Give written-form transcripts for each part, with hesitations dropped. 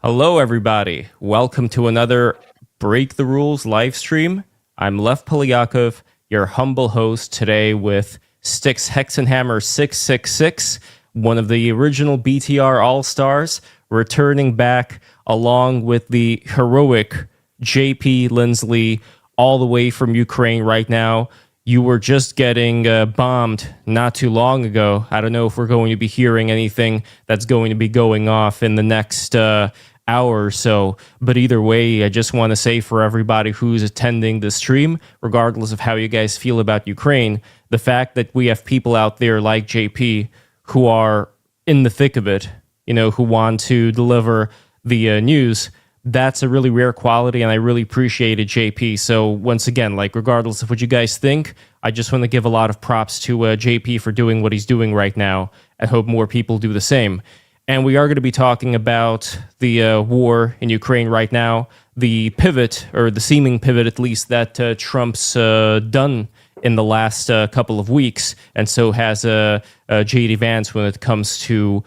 Hello, everybody. Welcome to another Break the Rules live stream. I'm Lev Polyakov, your humble host today with Styxhexenhammer666, one of the original BTR All-Stars, returning back along with the heroic JP Lindsley, all the way from Ukraine right now. You were just getting bombed not too long ago. I don't know if we're going to be hearing anything that's going to be going off in the next hour or so. But either way, I just want to say for everybody who's attending the stream, regardless of how you guys feel about Ukraine, the fact that we have people out there like JP who are in the thick of it, who want to deliver the news, that's a really rare quality, and I really appreciate it, JP. So once again, regardless of what you guys think, I just want to give a lot of props to JP for doing what he's doing right now, and hope more people do the same. And we are going to be talking about the war in Ukraine right now, the pivot, or the seeming pivot at least, that Trump's done in the last couple of weeks, and so has J.D. Vance when it comes to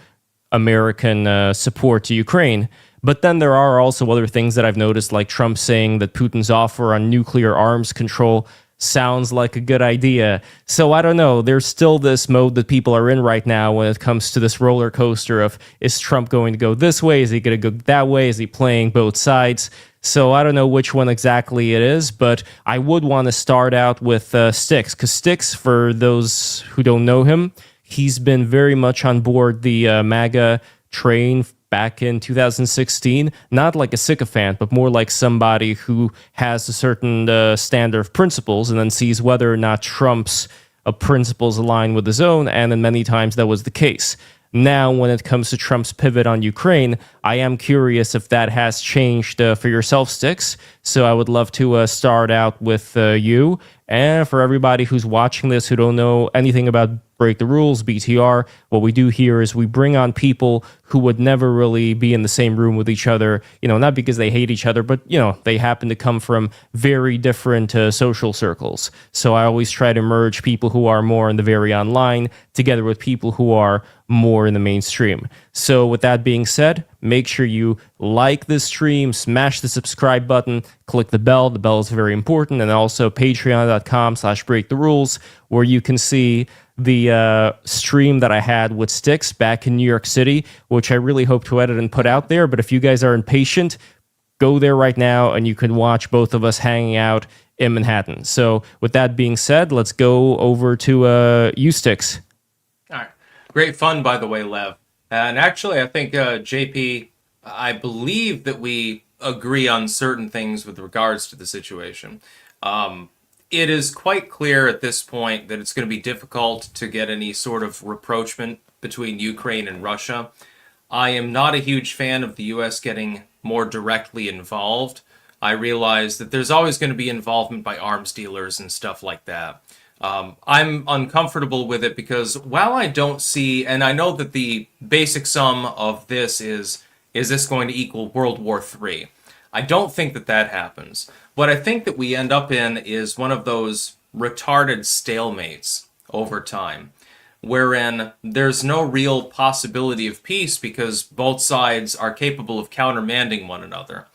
American support to Ukraine. But then there are also other things that I've noticed, like Trump saying that Putin's offer on nuclear arms control sounds like a good idea. So I don't know. There's still this mode that people are in right now when it comes to this roller coaster of, is Trump going to go this way? Is he going to go that way? Is he playing both sides? So I don't know which one exactly it is, but I would want to start out with Styx, because Styx, for those who don't know him, he's been very much on board the MAGA train back in 2016, not like a sycophant, but more like somebody who has a certain standard of principles and then sees whether or not Trump's principles align with his own, and then many times that was the case. Now, when it comes to Trump's pivot on Ukraine, I am curious if that has changed for yourself, Styx. So I would love to start out with you. And for everybody who's watching this who don't know anything about Break the Rules, BTR, what we do here is we bring on people who would never really be in the same room with each other, not because they hate each other, but, they happen to come from very different social circles. So I always try to merge people who are more in the very online together with people who are more in the mainstream. So with that being said, make sure you like this stream, smash the subscribe button, click the bell. The bell is very important. And also patreon.com/breaktherules, where you can see the stream that I had with Styx back in New York City, which I really hope to edit and put out there. But if you guys are impatient, go there right now and you can watch both of us hanging out in Manhattan. So with that being said, let's go over to you, Styx. All right. Great fun, by the way, Lev. And actually, I think, JP, I believe that we agree on certain things with regards to the situation. It is quite clear at this point that it's going to be difficult to get any sort of rapprochement between Ukraine and Russia. I am not a huge fan of the U.S. getting more directly involved. I realize that there's always going to be involvement by arms dealers and stuff like that. I'm uncomfortable with it because while I don't see, and I know that the basic sum of this is this going to equal World War III? I don't think that that happens. What I think that we end up in is one of those retarded stalemates over time, wherein there's no real possibility of peace because both sides are capable of countermanding one another.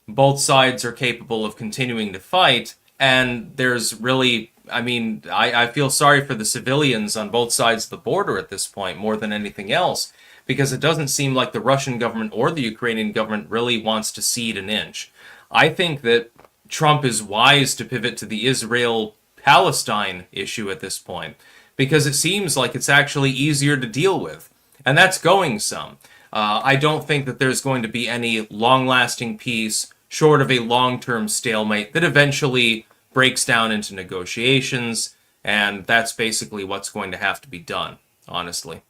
Both sides are capable of continuing to fight, and there's really, I feel sorry for the civilians on both sides of the border at this point more than anything else, because it doesn't seem like the Russian government or the Ukrainian government really wants to cede an inch. I think that Trump is wise to pivot to the Israel-Palestine issue at this point, because it seems like it's actually easier to deal with, and that's going some. I don't think that there's going to be any long-lasting peace short of a long-term stalemate that eventually breaks down into negotiations, and that's basically what's going to have to be done, honestly.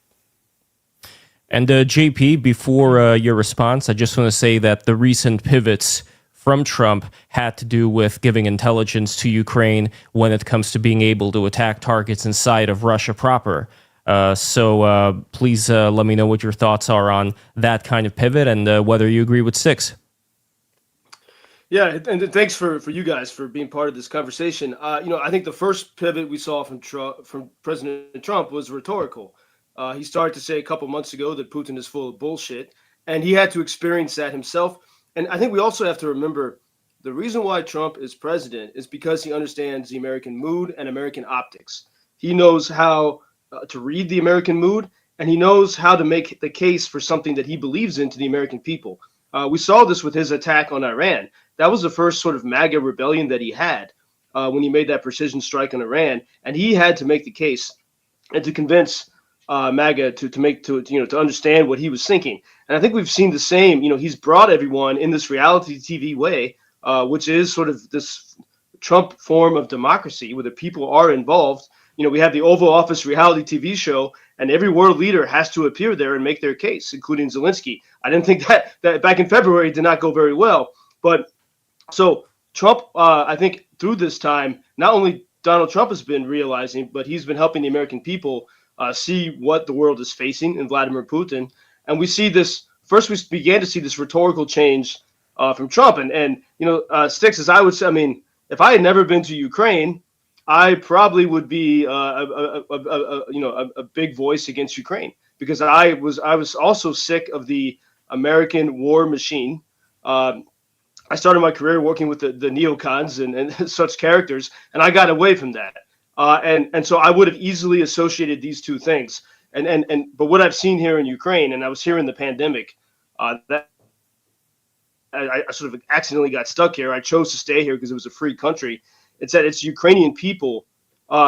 And JP, before your response, I just want to say that the recent pivots from Trump had to do with giving intelligence to Ukraine when it comes to being able to attack targets inside of Russia proper. So please let me know what your thoughts are on that kind of pivot and whether you agree with Styx. Yeah, and thanks for you guys for being part of this conversation. I think the first pivot we saw from President Trump was rhetorical. He started to say a couple months ago that Putin is full of bullshit, and he had to experience that himself. And I think we also have to remember the reason why Trump is president is because he understands the American mood and American optics. He knows how to read the American mood, and he knows how to make the case for something that he believes in to the American people. We saw this with his attack on Iran. That was the first sort of MAGA rebellion that he had when he made that precision strike on Iran, and he had to make the case and to convince MAGA to understand what he was thinking. And I think we've seen the same. He's brought everyone in this reality TV way, which is sort of this Trump form of democracy where the people are involved. We have the Oval Office reality TV show, and every world leader has to appear there and make their case, including Zelensky. I didn't think that back in February did not go very well. But so Trump, I think through this time, not only Donald Trump has been realizing, but he's been helping the American people see what the world is facing in Vladimir Putin. And we see this, first we began to see this rhetorical change from Trump. And Styx, as I would say, I mean, if I had never been to Ukraine, I probably would be a big voice against Ukraine, because I was also sick of the American war machine. I started my career working with the neocons and such characters, and I got away from that. And so I would have easily associated these two things. But what I've seen here in Ukraine, and I was here in the pandemic, that I sort of accidentally got stuck here. I chose to stay here because it was a free country. It's that it's Ukrainian people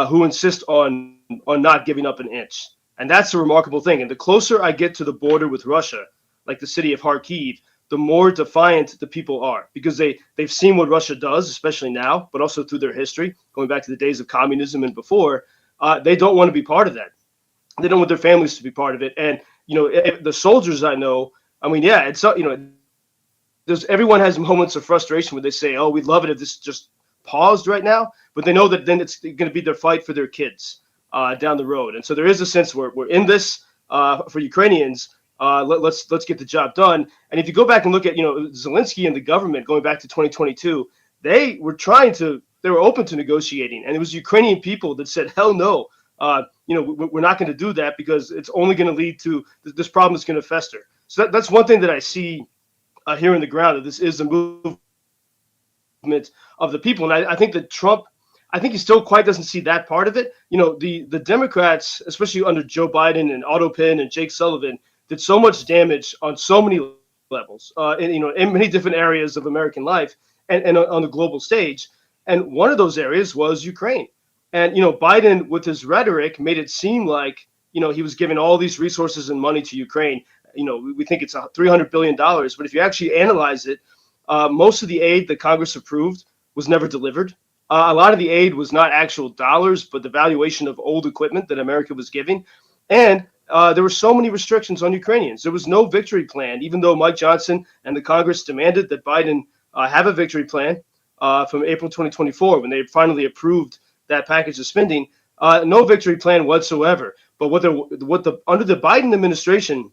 who insist on not giving up an inch. And that's a remarkable thing. And the closer I get to the border with Russia, like the city of Kharkiv, the more defiant the people are, because they've seen what Russia does, especially now, but also through their history, going back to the days of communism and before. They don't want to be part of that. They don't want their families to be part of it. And, the soldiers I know, I mean, yeah, it's, everyone has moments of frustration where they say, oh, we'd love it if this just paused right now, but they know that then it's going to be their fight for their kids down the road. And so there is a sense where we're in this for Ukrainians. Let's get the job done. And if you go back and look at Zelensky and the government going back to 2022, they were open to negotiating, and it was Ukrainian people that said, hell no, we're not going to do that because it's only going to lead to this problem is going to fester. So that's one thing that I see here in the ground, that this is a movement of the people. And I think that Trump, I think he still quite doesn't see that part of it. The Democrats, especially under Joe Biden and Otto Penn and Jake Sullivan, did so much damage on so many levels, in many different areas of American life and on the global stage. And one of those areas was Ukraine. And, Biden, with his rhetoric, made it seem like, he was giving all these resources and money to Ukraine. We think it's $300 billion. But if you actually analyze it, most of the aid that Congress approved was never delivered. A lot of the aid was not actual dollars, but the valuation of old equipment that America was giving. And there were so many restrictions on Ukrainians. There was no victory plan, even though Mike Johnson and the Congress demanded that Biden have a victory plan from April 2024, when they finally approved that package of spending. No victory plan whatsoever. But under the Biden administration,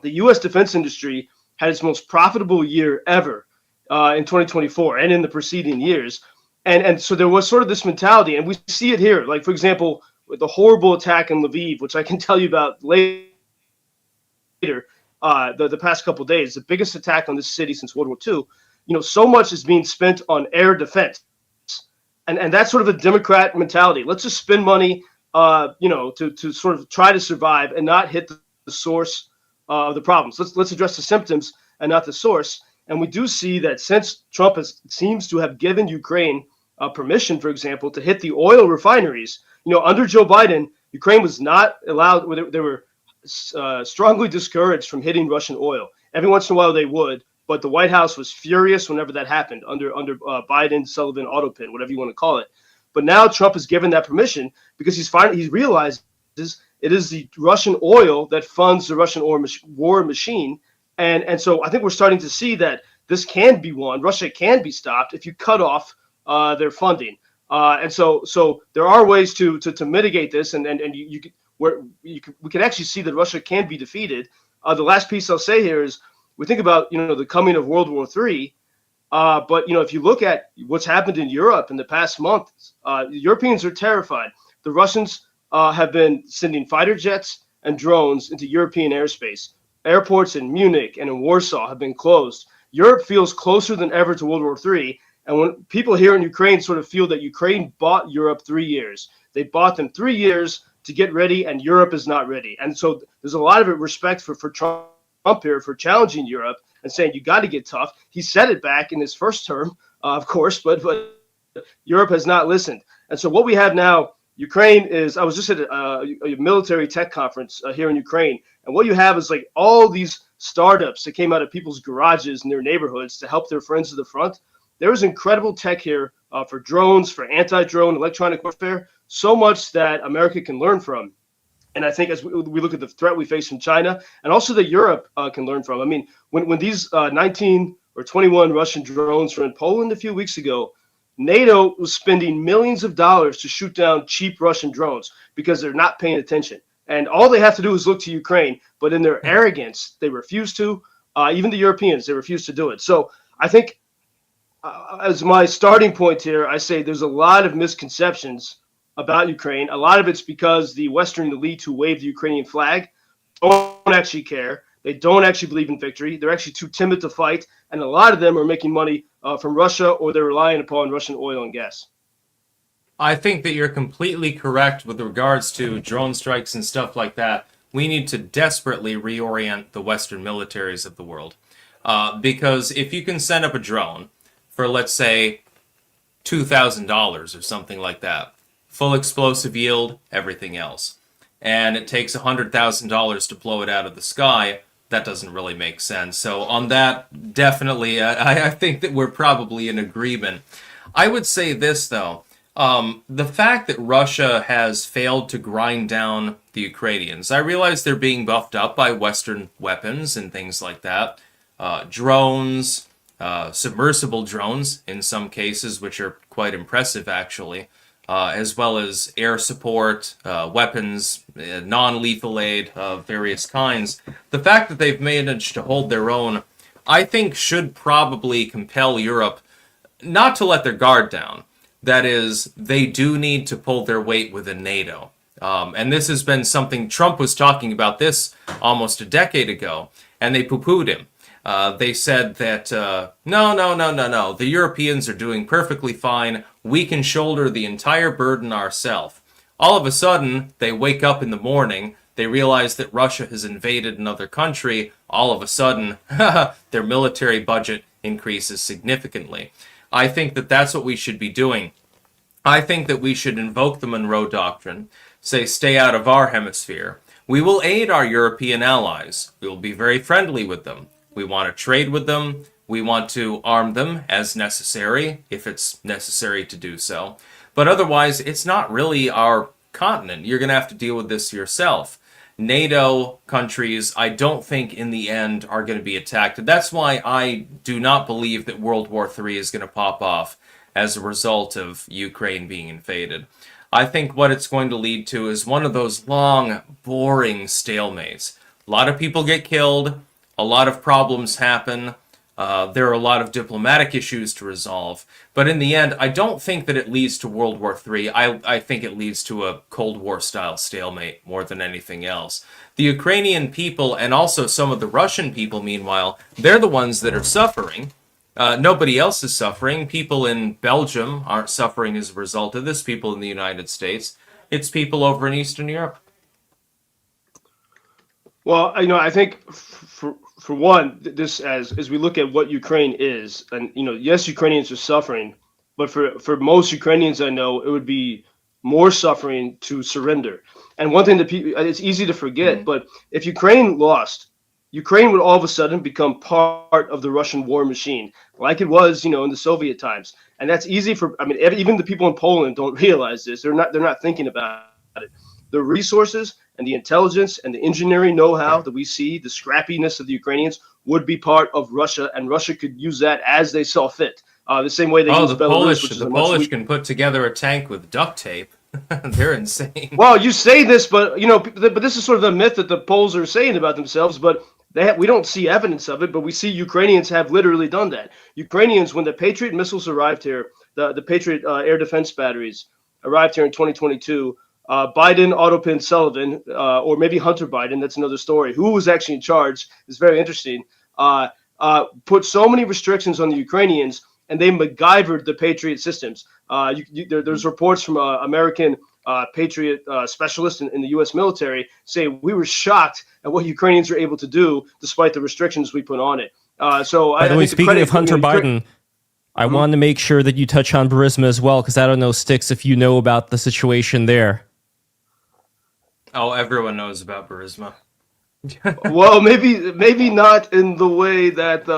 the U.S. defense industry had its most profitable year ever in 2024 and in the preceding years. And so there was sort of this mentality, and we see it here. Like, for example, with the horrible attack in Lviv, which I can tell you about later, the past couple of days, the biggest attack on this city since World War II, so much is being spent on air defense. And that's sort of a Democrat mentality. Let's just spend money, to sort of try to survive and not hit the source of the problems. Let's address the symptoms and not the source. And we do see that since Trump seems to have given Ukraine permission, for example, to hit the oil refineries, under Joe Biden, Ukraine was not allowed. They were strongly discouraged from hitting Russian oil. Every once in a while they would, but the White House was furious whenever that happened under Biden, Sullivan, Otto Penn, whatever you want to call it. But now Trump has given that permission because he realizes it is the Russian oil that funds the Russian war machine. And so I think we're starting to see that this can be won. Russia can be stopped if you cut off their funding. And so there are ways to mitigate this, and we can actually see that Russia can be defeated. The last piece I'll say here is we think about the coming of World War III, but if you look at what's happened in Europe in the past month, Europeans are terrified. The Russians have been sending fighter jets and drones into European airspace, airports in Munich and in Warsaw have been closed. Europe feels closer than ever to World War III. And when people here in Ukraine sort of feel that Ukraine bought Europe 3 years, they bought them 3 years to get ready, and Europe is not ready. And so there's a lot of respect for Trump here for challenging Europe and saying you got to get tough. He said it back in his first term, of course, but Europe has not listened. And so what we have now, Ukraine is, I was just at a military tech conference here in Ukraine, and what you have is like all these startups that came out of people's garages in their neighborhoods to help their friends at the front. There is incredible tech here for drones, for anti-drone, electronic warfare, so much that America can learn from. And I think as we look at the threat we face from China, and also that Europe can learn from. I mean, when these 19 or 21 Russian drones were in Poland a few weeks ago, NATO was spending millions of dollars to shoot down cheap Russian drones because they're not paying attention. And all they have to do is look to Ukraine. But in their arrogance, they refuse to. Even the Europeans, they refuse to do it. So I think as my starting point here, I say there's a lot of misconceptions about Ukraine. A lot of it's because the Western elite who wave the Ukrainian flag don't actually care. They don't actually believe in victory. They're actually too timid to fight. And a lot of them are making money from Russia, or they're relying upon Russian oil and gas. I think that you're completely correct with regards to drone strikes and stuff like that. We need to desperately reorient the Western militaries of the world. Because if you can send up a drone for, let's say, $2,000 or something like that, full explosive yield, everything else, and it takes $100,000 to blow it out of the sky, that doesn't really make sense. So on that, definitely, I think that we're probably in agreement. I would say this, though. The fact that Russia has failed to grind down the Ukrainians, I realize they're being buffed up by Western weapons and things like that. Drones, submersible drones in some cases, which are quite impressive, actually. As well as air support, weapons, non-lethal aid of various kinds. The fact that they've managed to hold their own, I think, should probably compel Europe not to let their guard down. That is, they do need to pull their weight within NATO. And this has been something Trump was talking about this almost a decade ago, and they poo-pooed him. They said that, no, the Europeans are doing perfectly fine. We can shoulder the entire burden ourselves. All of a sudden, they wake up in the morning, they realize that Russia has invaded another country. All of a sudden, their military budget increases significantly. I think that that's what we should be doing. I think that we should invoke the Monroe Doctrine, say stay out of our hemisphere. We will aid our European allies. We will be very friendly with them. We want to trade with them. We want to arm them as necessary, if it's necessary to do so. But otherwise, it's not really our continent. You're going to have to deal with this yourself. NATO countries, I don't think in the end are going to be attacked. That's why I do not believe that World War III is going to pop off as a result of Ukraine being invaded. I think what it's going to lead to is one of those long, boring stalemates. A lot of people get killed. A lot of problems happen. There are a lot of diplomatic issues to resolve. But in the end, I don't think that it leads to World War III. I think it leads to a Cold War-style stalemate more than anything else. The Ukrainian people and also some of the Russian people, meanwhile, they're the ones that are suffering. Nobody else is suffering. People in Belgium aren't suffering as a result of this. People in the United States. It's people over in Eastern Europe. Well, I think for one, this as we look at what Ukraine is, and yes, Ukrainians are suffering, but for most Ukrainians I know, it would be more suffering to surrender. And one thing that it's easy to forget, but if Ukraine lost, Ukraine would all of a sudden become part of the Russian war machine, like it was, in the Soviet times. And that's easy even the people in Poland don't realize this. They're not thinking about it. The resources and the intelligence and the engineering know-how that we see, the scrappiness of the Ukrainians, would be part of Russia, and Russia could use that as they saw fit. The same way they use Belarus. The Polish can put together a tank with duct tape. They're insane. Well, you say this, but but this is sort of a myth that the Poles are saying about themselves. But we don't see evidence of it. But we see Ukrainians have literally done that. Ukrainians, when the Patriot missiles arrived here, the Patriot air defense batteries arrived here in 2022. Biden autopinned Sullivan, or maybe Hunter Biden. That's another story. Who was actually in charge is very interesting. Put so many restrictions on the Ukrainians, and they MacGyvered the Patriot systems. There's reports from American Patriot specialists in the U.S. military say we were shocked at what Ukrainians were able to do despite the restrictions we put on it. By the way, speaking of Hunter Biden, I wanted to make sure that you touch on Burisma as well, because I don't know, Styx, if you know about the situation there. Oh, everyone knows about Burisma. Well, maybe not in the way that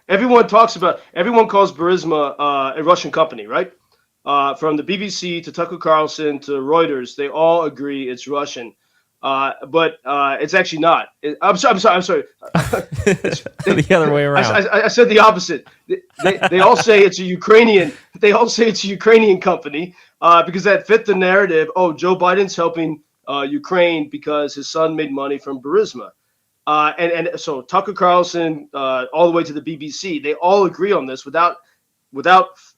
everyone talks about. Everyone calls Burisma a Russian company, right? From the BBC to Tucker Carlson to Reuters, they all agree it's Russian, but it's actually not. I'm sorry. The other way around. I said the opposite. They all say it's a Ukrainian. They all say it's a Ukrainian company because that fit the narrative. Oh, Joe Biden's helping Ukraine because his son made money from Burisma. And so Tucker Carlson, all the way to the BBC, they all agree on this without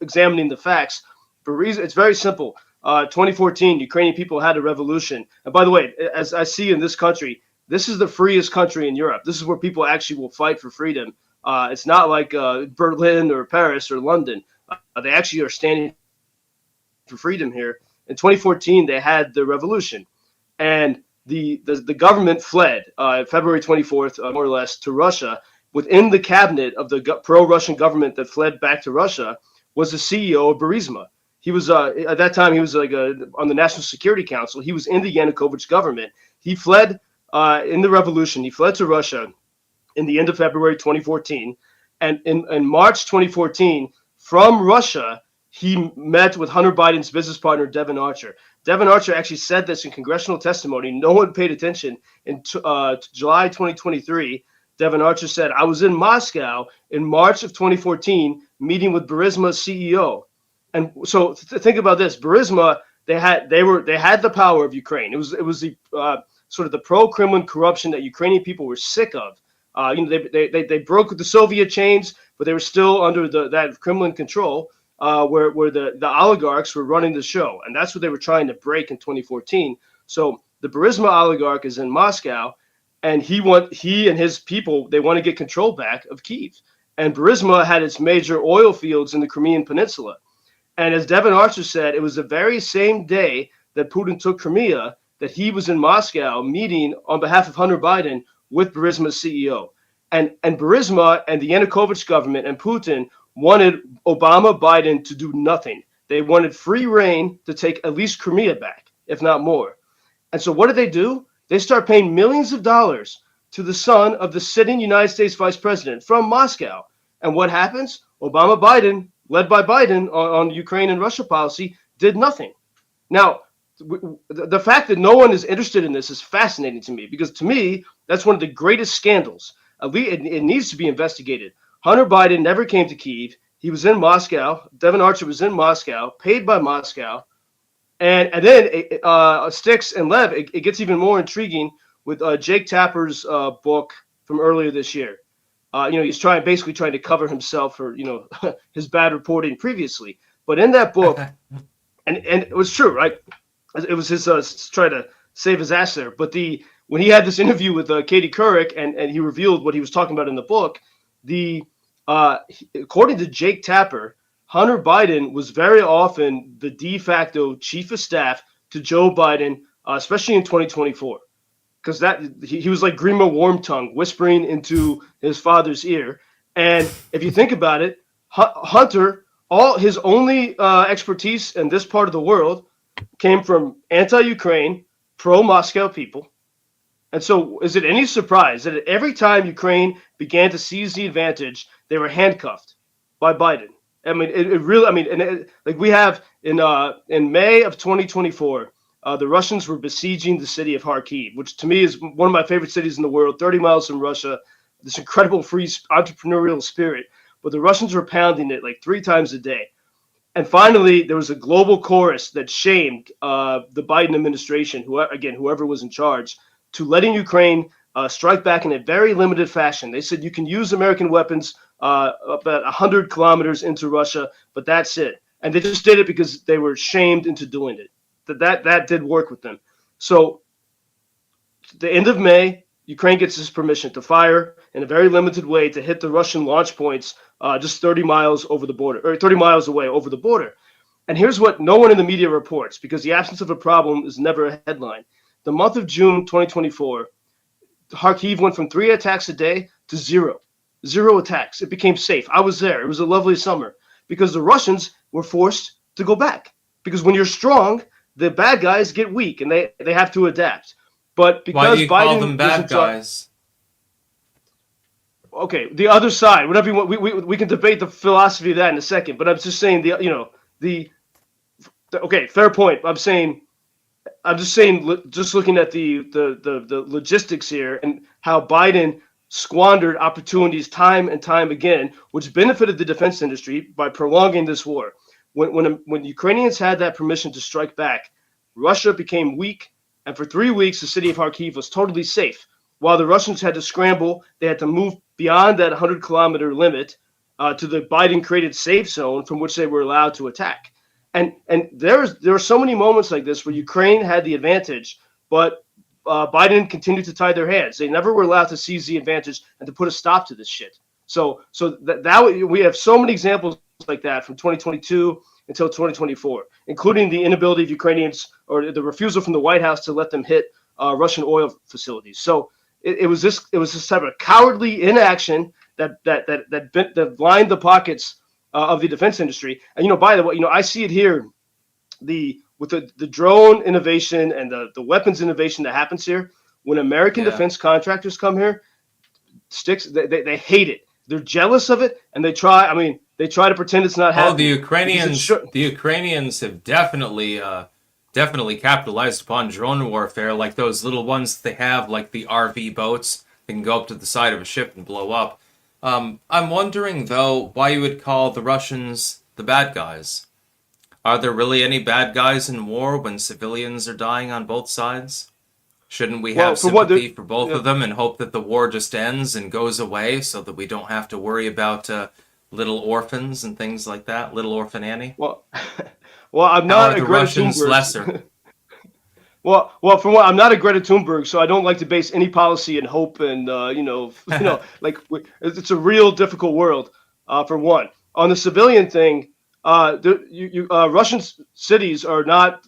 examining the facts. Burisma, it's very simple. 2014, Ukrainian people had a revolution. And by the way, as I see in this country, this is the freest country in Europe. This is where people actually will fight for freedom. It's not like Berlin or Paris or London. They actually are standing for freedom here. In 2014, they had the revolution. And the government fled February 24th, more or less, to Russia. Within the cabinet of the pro-Russian government that fled back to Russia was the CEO of Burisma. He was at that time he was like on the National Security Council. He was in the Yanukovych government. He fled in the revolution. He fled to Russia in the end of February 2014, and in March 2014, from Russia, he met with Hunter Biden's business partner Devon Archer. Devon Archer actually said this in congressional testimony. No one paid attention. In July 2023, Devon Archer said, "I was in Moscow in March of 2014, meeting with Burisma's CEO." And so think about this: Burisma, they had the power of Ukraine. It was the sort of the pro-Kremlin corruption that Ukrainian people were sick of. They broke the Soviet chains, but they were still under that Kremlin control, where the oligarchs were running the show, and that's what they were trying to break in 2014. So the Burisma oligarch is in Moscow, and he and his people, they want to get control back of Kyiv. And Burisma had its major oil fields in the Crimean Peninsula. And as Devon Archer said, it was the very same day that Putin took Crimea that he was in Moscow meeting on behalf of Hunter Biden with Burisma's CEO. And Burisma and the Yanukovych government and Putin wanted Obama Biden to do nothing. They wanted free reign to take at least Crimea back, if not more. And so what did they do? They start paying millions of dollars to the son of the sitting United States vice president from Moscow. And what happens? Obama Biden, led by Biden on Ukraine and Russia policy, did nothing. Now, the fact that no one is interested in this is fascinating to me, because to me, that's one of the greatest scandals. It needs to be investigated. Hunter Biden never came to Kyiv. He was in Moscow. Devon Archer was in Moscow, paid by Moscow. And then Styx and Lev, it gets even more intriguing with Jake Tapper's book from earlier this year. He's basically trying to cover himself for, his bad reporting previously. But in that book, and it was true, right? It was his trying to save his ass there. But when he had this interview with Katie Couric and he revealed what he was talking about in the book, according to Jake Tapper, Hunter Biden was very often the de facto chief of staff to Joe Biden, especially in 2024. Because he was like Grima Wormtongue whispering into his father's ear. And if you think about it, Hunter, all his only expertise in this part of the world came from anti-Ukraine, pro-Moscow people. And so is it any surprise that every time Ukraine began to seize the advantage, they were handcuffed by Biden? I mean, we have in May of 2024, the Russians were besieging the city of Kharkiv, which to me is one of my favorite cities in the world, 30 miles from Russia, this incredible free entrepreneurial spirit. But the Russians were pounding it like 3 times a day. And finally, there was a global chorus that shamed the Biden administration, whoever was in charge, to letting Ukraine strike back in a very limited fashion. They said you can use American weapons about 100 kilometers into Russia, but that's it. And they just did it because they were shamed into doing it. that did work with them. So the end of May, Ukraine gets this permission to fire in a very limited way to hit the Russian launch points just 30 miles over the border, or 30 miles away over the border. And here's what no one in the media reports, because the absence of a problem is never a headline. The month of June 2024, Kharkiv went from 3 attacks a day to 0. 0 attacks. It became safe. I was there. It was a lovely summer because the Russians were forced to go back. Because when you're strong, the bad guys get weak and they have to adapt. But because Why do you Biden call them bad guys? Okay, the other side, whatever you want, we can debate the philosophy of that in a second. But I'm just saying okay, fair point. I'm just saying, just looking at the logistics here and how Biden squandered opportunities time and time again, which benefited the defense industry by prolonging this war. When Ukrainians had that permission to strike back, Russia became weak, and for 3 weeks, the city of Kharkiv was totally safe. While the Russians had to scramble, they had to move beyond that 100-kilometer limit to the Biden-created safe zone from which they were allowed to attack. And there were so many moments like this where Ukraine had the advantage, but Biden continued to tie their hands. They never were allowed to seize the advantage and to put a stop to this shit. So that we have so many examples like that from 2022 until 2024, including the inability of Ukrainians or the refusal from the White House to let them hit Russian oil facilities. So it was this type of cowardly inaction that lined the pockets of the defense industry. And by the way, I see it here, with the drone innovation and the weapons innovation that happens here. When American defense contractors come here, they hate it. They're jealous of it, and they try to pretend it's not happening. The Ukrainians have definitely capitalized upon drone warfare, like those little ones that they have, like the RV boats that can go up to the side of a ship and blow up. I'm wondering, though, why you would call the Russians the bad guys. Are there really any bad guys in war when civilians are dying on both sides? Shouldn't we have sympathy for both of them and hope that the war just ends and goes away so that we don't have to worry about little orphans and things like that? Little Orphan Annie? Well, I'm not a the Greta Russians Thunberg. lesser? Well, for one, I'm not a Greta Thunberg, so I don't like to base any policy in hope and it's a real difficult world. For one, on the civilian thing, Russian cities are not,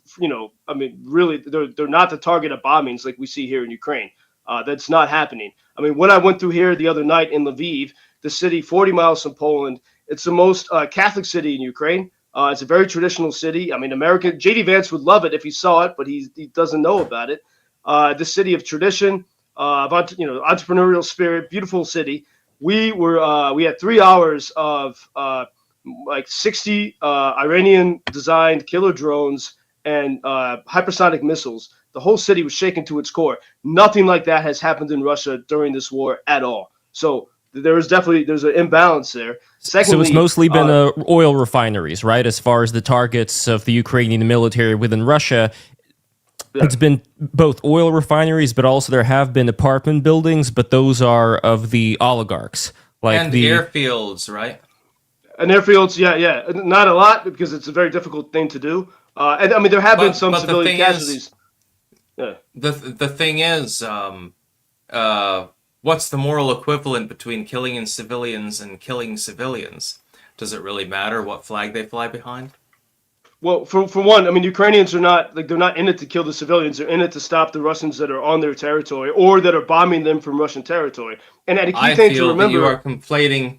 really, they're not the target of bombings like we see here in Ukraine. That's not happening. When I went through here the other night in Lviv, the city 40 miles from Poland, it's the most Catholic city in Ukraine. It's a very traditional city. J.D. Vance would love it if he saw it, but he doesn't know about it. The city of tradition, entrepreneurial spirit, beautiful city. We had 3 hours of 60 Iranian-designed killer drones and hypersonic missiles. The whole city was shaken to its core. Nothing like that has happened in Russia during this war at all. So there's an imbalance there. Secondly, so it's mostly been oil refineries, right? As far as the targets of the Ukrainian military within Russia, it's been both oil refineries, but also there have been apartment buildings, but those are of the oligarchs. And the airfields, right? And airfields, yeah. Not a lot, because it's a very difficult thing to do. There have been some civilian casualties. The thing is, what's the moral equivalent between killing civilians and killing civilians? Does it really matter what flag they fly behind? Well, for one, Ukrainians are not they're not in it to kill the civilians. They're in it to stop the Russians that are on their territory or that are bombing them from Russian territory. And a key thing to remember, that you are conflating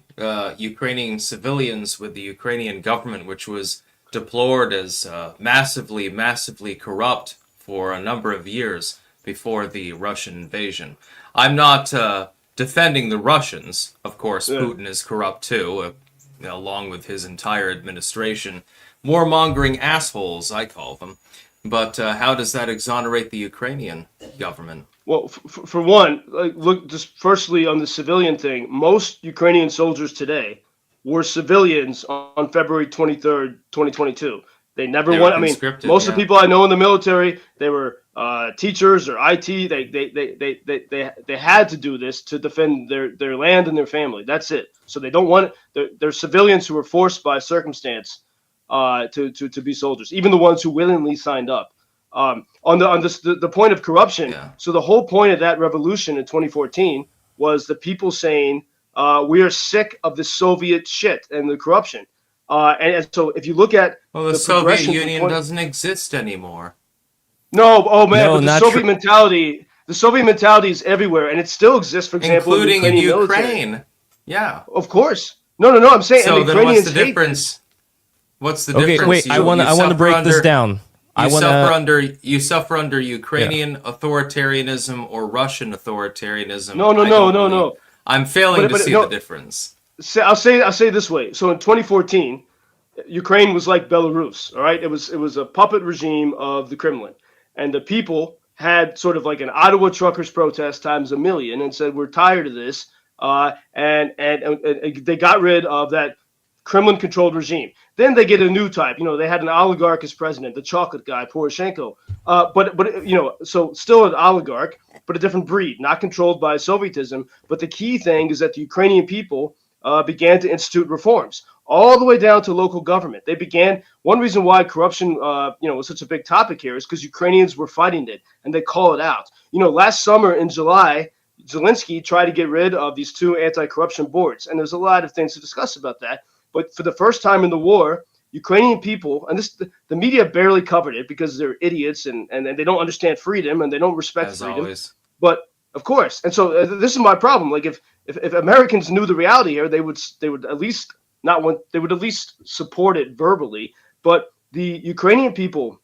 Ukrainian civilians with the Ukrainian government, which was deplored as massively corrupt for a number of years before the Russian invasion. I'm not defending the Russians. Of course, Putin is corrupt too, along with his entire administration. Warmongering assholes, I call them. But how does that exonerate the Ukrainian government? Well, for one, look, just firstly on the civilian thing, most Ukrainian soldiers today were civilians on February 23rd, 2022. They never won. Most of the people I know in the military, they were teachers or IT. They had to do this to defend their land and their family. That's it. So they don't want it. They're civilians who were forced by circumstance to be soldiers, even the ones who willingly signed up. The point of corruption. Yeah. So the whole point of that revolution in 2014 was the people saying we are sick of the Soviet shit and the corruption. And so if you look at the Soviet Union doesn't exist anymore. No, oh man, No, but the not Soviet mentality. The Soviet mentality is everywhere, and it still exists. For example, including in Ukraine. Military. Yeah, of course. No. I'm saying. So and then, what's the difference? What's the difference? Okay, wait. I want to break this down. You suffer under Ukrainian authoritarianism or Russian authoritarianism. No. I'm failing to see the difference. I'll say this way. So in 2014, Ukraine was like Belarus. All right, it was a puppet regime of the Kremlin, and the people had sort of like an Ottawa truckers protest times a million, and said we're tired of this, and they got rid of that Kremlin-controlled regime. Then they get a new type. They had an oligarch as president, the chocolate guy, Poroshenko. But so still an oligarch, but a different breed, not controlled by Sovietism. But the key thing is that the Ukrainian people began to institute reforms all the way down to local government. They began. One reason why corruption, was such a big topic here is because Ukrainians were fighting it, and they call it out. Last summer in July, Zelensky tried to get rid of these 2 anti-corruption boards, and there's a lot of things to discuss about that. But for the first time in the war, Ukrainian people, and the media barely covered it because they're idiots and they don't understand freedom and they don't respect freedom. Always. But of course, and so this is my problem. Like if Americans knew the reality here, they would at least support it verbally. But the Ukrainian people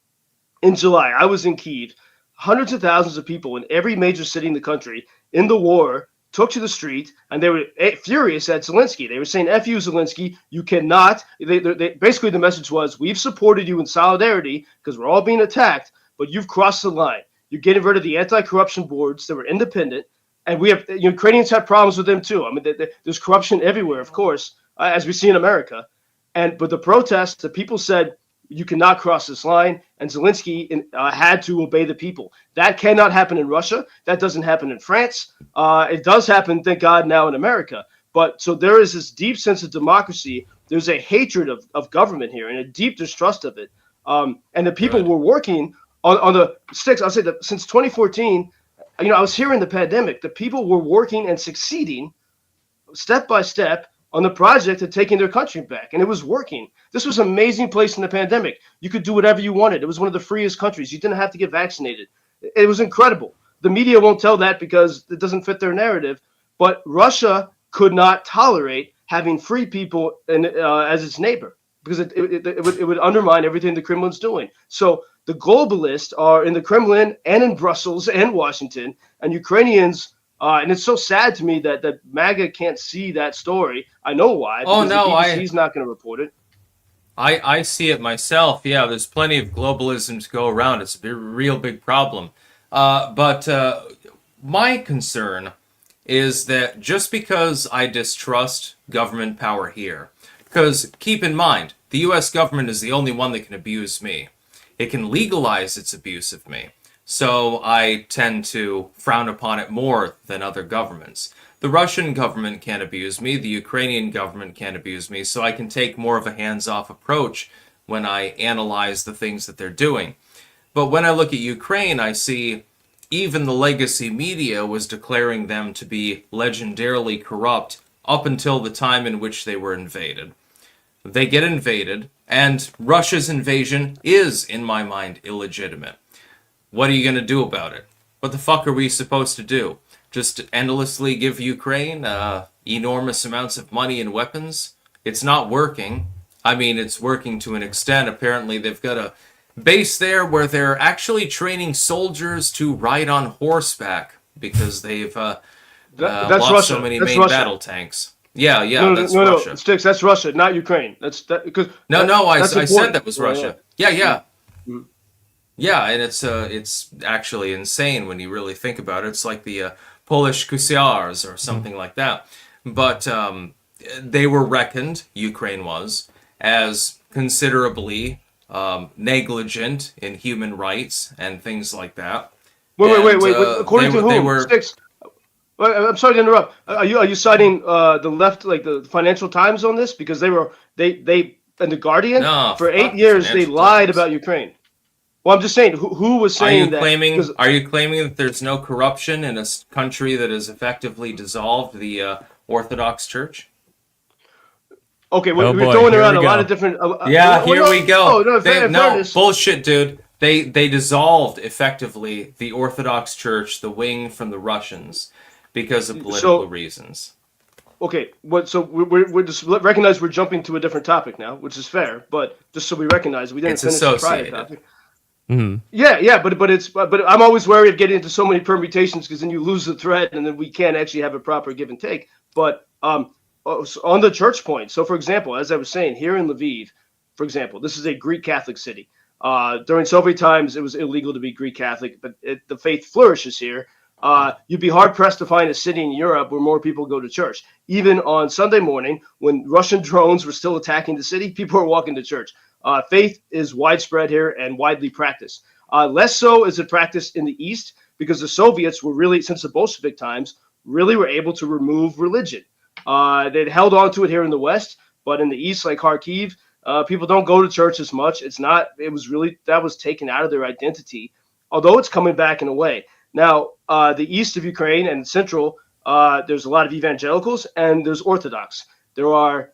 in July, I was in Kyiv, hundreds of thousands of people in every major city in the country in the war took to the street, and they were furious at Zelensky. They were saying, F you, Zelensky, you cannot. They basically, the message was, we've supported you in solidarity because we're all being attacked, but you've crossed the line. You're getting rid of the anti-corruption boards that were independent, and Ukrainians have problems with them too. I mean, there's corruption everywhere, of course, as we see in America. But the protests, the people said, you cannot cross this line, and Zelensky had to obey the people. That cannot happen in Russia. That doesn't happen in France. It does happen, thank God, now in America. But so there is this deep sense of democracy. There's a hatred of government here and a deep distrust of it. And the people were working on the sticks. I'll say that since 2014, I was here in the pandemic. The people were working and succeeding step by step on the project of taking their country back, and it was working. This was an amazing place in the pandemic. You could do whatever you wanted. It was one of the freest countries. You didn't have to get vaccinated. It was incredible. The media won't tell that because it doesn't fit their narrative, but Russia could not tolerate having free people as its neighbor because it would undermine everything the Kremlin's doing. So the globalists are in the Kremlin and in Brussels and Washington, and Ukrainians. And it's so sad to me that MAGA can't see that story. I know why. Oh, no, he's not going to report it. I see it myself. Yeah, there's plenty of globalism to go around. It's a real big problem. But my concern is that just because I distrust government power here, because keep in mind, the U.S. government is the only one that can abuse me. It can legalize its abuse of me. So I tend to frown upon it more than other governments. The Russian government can't abuse me. The Ukrainian government can't abuse me. So I can take more of a hands-off approach when I analyze the things that they're doing. But when I look at Ukraine, I see even the legacy media was declaring them to be legendarily corrupt up until the time in which they were invaded. They get invaded, and Russia's invasion is, in my mind, illegitimate. What are you going to do about it? What the fuck are we supposed to do? Just endlessly give Ukraine enormous amounts of money and weapons? It's not working. I mean, it's working to an extent. Apparently, they've got a base there where they're actually training soldiers to ride on horseback because they've lost Russia. so many That's main Russia. battle tanks. Yeah, that's no, Russia. No, Styx, that's Russia, not Ukraine. I said that was Russia. Yeah. Mm-hmm. Yeah, and it's actually insane when you really think about it. It's like the Polish Hussars or something like that. But they were reckoned, Ukraine was, as considerably negligent in human rights and things like that. Wait. According to whom? Styx, I'm sorry to interrupt. Are you citing the left, like the Financial Times, on this? Because they and the Guardian for 8 years they lied about Ukraine. Well, I'm just saying, who was saying that? Because, Are you claiming that there's no corruption in a country that has effectively dissolved the Orthodox Church? okay, Oh we're boy, throwing here around we a lot of go. different. Yeah, here we go. No, in No fairness. bullshit, dude. They dissolved effectively the Orthodox Church, the wing from the Russians, because of political So reasons. okay, so we're just recognize we're jumping to a different topic now, which is fair. But just so we recognize, we didn't It's finish the prior associated. topic. Hmm. Yeah, but I'm always wary of getting into so many permutations because then you lose the thread and then we can't actually have a proper give and take. But so on the church point, so for example, as I was saying, here in Lviv, for example, this is a Greek Catholic city. During Soviet times, it was illegal to be Greek Catholic, but the faith flourishes here. You'd be hard pressed to find a city in Europe where more people go to church. Even on Sunday morning, when Russian drones were still attacking the city, people were walking to church. Faith is widespread here and widely practiced. Less so is it practiced in the East because the Soviets were really, since the Bolshevik times, really were able to remove religion. They'd held on to it here in the West, but in the East, like Kharkiv, people don't go to church as much. It was really, that was taken out of their identity, although it's coming back in a way. Now, the east of Ukraine and central, there's a lot of evangelicals and there's Orthodox. There are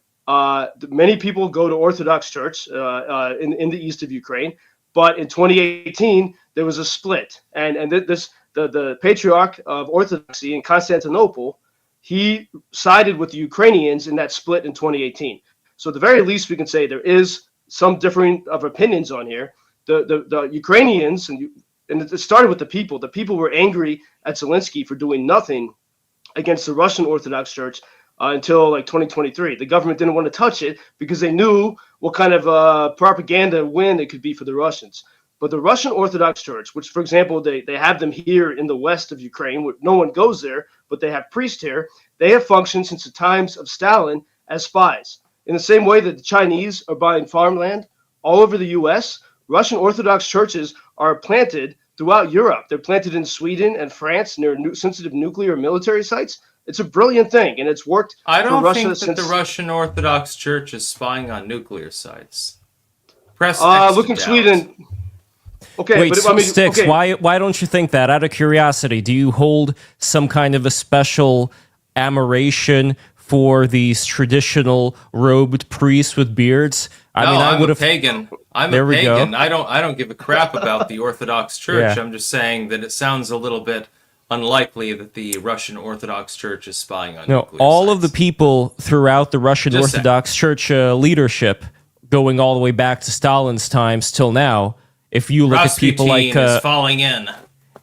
many people go to Orthodox church in the east of Ukraine, but in 2018 there was a split, and the patriarch of Orthodoxy in Constantinople, he sided with the Ukrainians in that split in 2018. So at the very least, we can say there is some differing of opinions on here. The Ukrainians and it started with the people. The people were angry at Zelensky for doing nothing against the Russian Orthodox Church until like 2023. The government didn't want to touch it because they knew what kind of propaganda win it could be for the Russians. But the Russian Orthodox Church, which, for example, they have them here in the west of Ukraine, where no one goes there, but they have priests here, they have functioned since the times of Stalin as spies. In the same way that the Chinese are buying farmland all over the U.S., Russian Orthodox churches are planted throughout Europe. They're planted in Sweden and France near sensitive nuclear military sites. It's a brilliant thing, and it's worked I for don't Russia think that since. the Russian Orthodox Church is spying on nuclear sites. Press X Look to in doubt. Sweden. Okay, Wait, but so Styx, okay. why don't you think that? Out of curiosity, do you hold some kind of a special admiration for these traditional robed priests with beards? I mean, I I'm would a have. pagan. I'm There a we go. pagan. I don't give a crap about the Orthodox Church. Yeah. I'm just saying that it sounds a little bit unlikely that the Russian Orthodox Church is spying on No, nuclear all sites. of the people throughout the Russian Just saying. Orthodox Church leadership, going all the way back to Stalin's times till now. If you look at people like Rasputin is falling in.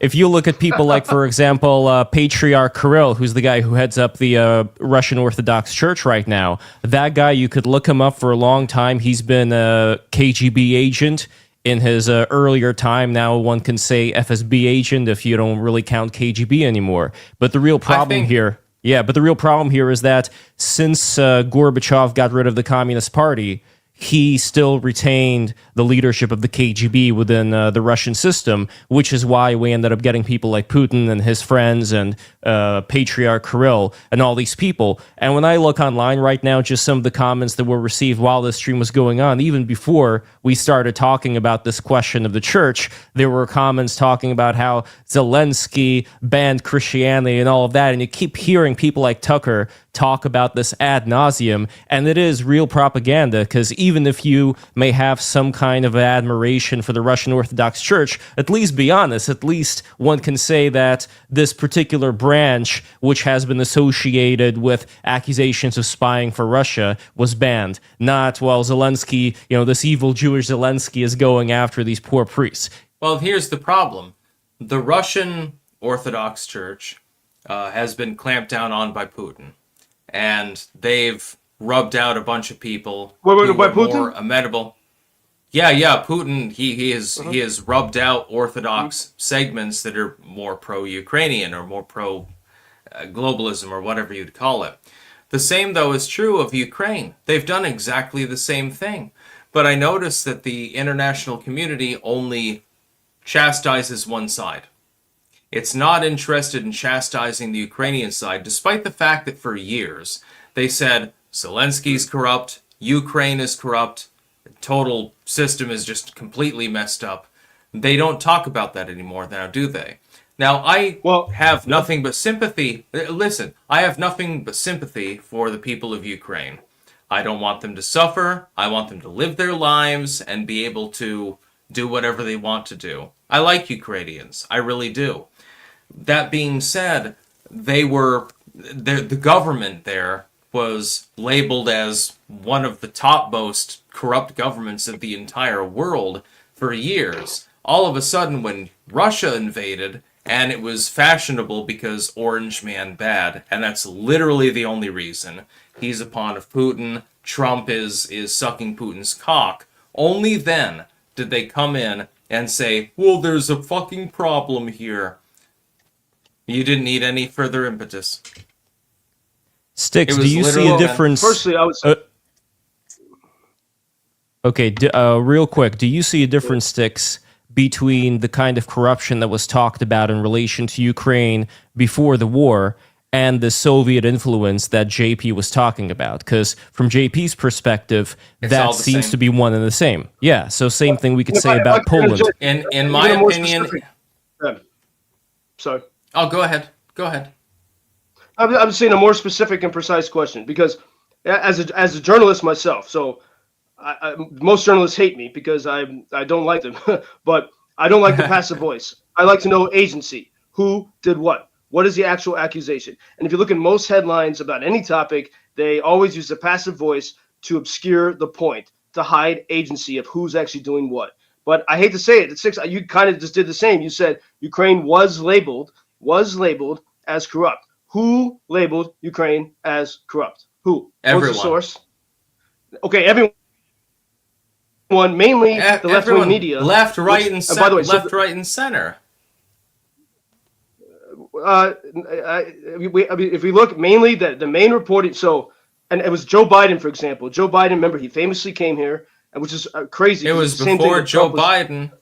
If you look at people like, for example, Patriarch Kirill, who's the guy who heads up the Russian Orthodox Church right now, that guy, you could look him up for a long time. He's been a KGB agent in his earlier time. Now one can say FSB agent if you don't really count KGB anymore. But the real problem here... Yeah, but the real problem here is that since Gorbachev got rid of the Communist Party, he still retained the leadership of the KGB within the Russian system, which is why we ended up getting people like Putin and his friends and Patriarch Kirill and all these people. And when I look online right now, just some of the comments that were received while this stream was going on, even before we started talking about this question of the church, there were comments talking about how Zelensky banned Christianity and all of that. And you keep hearing people like Tucker talk about this ad nauseum, and it is real propaganda, because even if you may have some kind of admiration for the Russian Orthodox Church, at least be honest, at least one can say that this particular branch, which has been associated with accusations of spying for Russia, was banned. Not, well, Zelensky, this evil Jewish Zelensky is going after these poor priests. Well, here's the problem. The Russian Orthodox Church has been clamped down on by Putin. And they've rubbed out a bunch of people Wait, who by were Putin? more amenable. Yeah, Putin. He has rubbed out Orthodox segments that are more pro-Ukrainian or more pro-globalism or whatever you'd call it. The same, though, is true of Ukraine. They've done exactly the same thing. But I notice that the international community only chastises one side. It's not interested in chastising the Ukrainian side, despite the fact that for years they said Zelensky's corrupt, Ukraine is corrupt, the total system is just completely messed up. They don't talk about that anymore now, do they? Now, I have nothing but sympathy. Listen, I have nothing but sympathy for the people of Ukraine. I don't want them to suffer. I want them to live their lives and be able to do whatever they want to do. I like Ukrainians. I really do. That being said, the government there was labeled as one of the topmost corrupt governments of the entire world for years. All of a sudden, when Russia invaded, and it was fashionable because Orange Man bad, and that's literally the only reason. He's a pawn of Putin. Trump is sucking Putin's cock. Only then did they come in and say, well, there's a fucking problem here. You didn't need any further impetus. Styx, do you see a difference? Firstly, I was... Okay, real quick, do you see a difference, Styx, between the kind of corruption that was talked about in relation to Ukraine before the war and the Soviet influence that JP was talking about? Because from JP's perspective, that seems to be one and the same. Yeah, so same thing we could say about Poland. In my opinion... Sorry. Oh, go ahead. Go ahead. I'm saying a more specific and precise question, because as a journalist myself, so most journalists hate me because I don't like them, but I don't like the passive voice. I like to know agency. Who did what? What is the actual accusation? And if you look at most headlines about any topic, they always use the passive voice to obscure the point, to hide agency of who's actually doing what. But I hate to say it, you kind of just did the same. You said Ukraine was labeled as corrupt. Who labeled Ukraine as corrupt? Who? Everyone. What's the source? Okay, everyone. Mainly the left-wing media. Left, right, and center. By the way, right, and center. If we look mainly the main reporting, and it was Joe Biden, for example. Joe Biden, remember, he famously came here, which is crazy. It was before Joe Biden.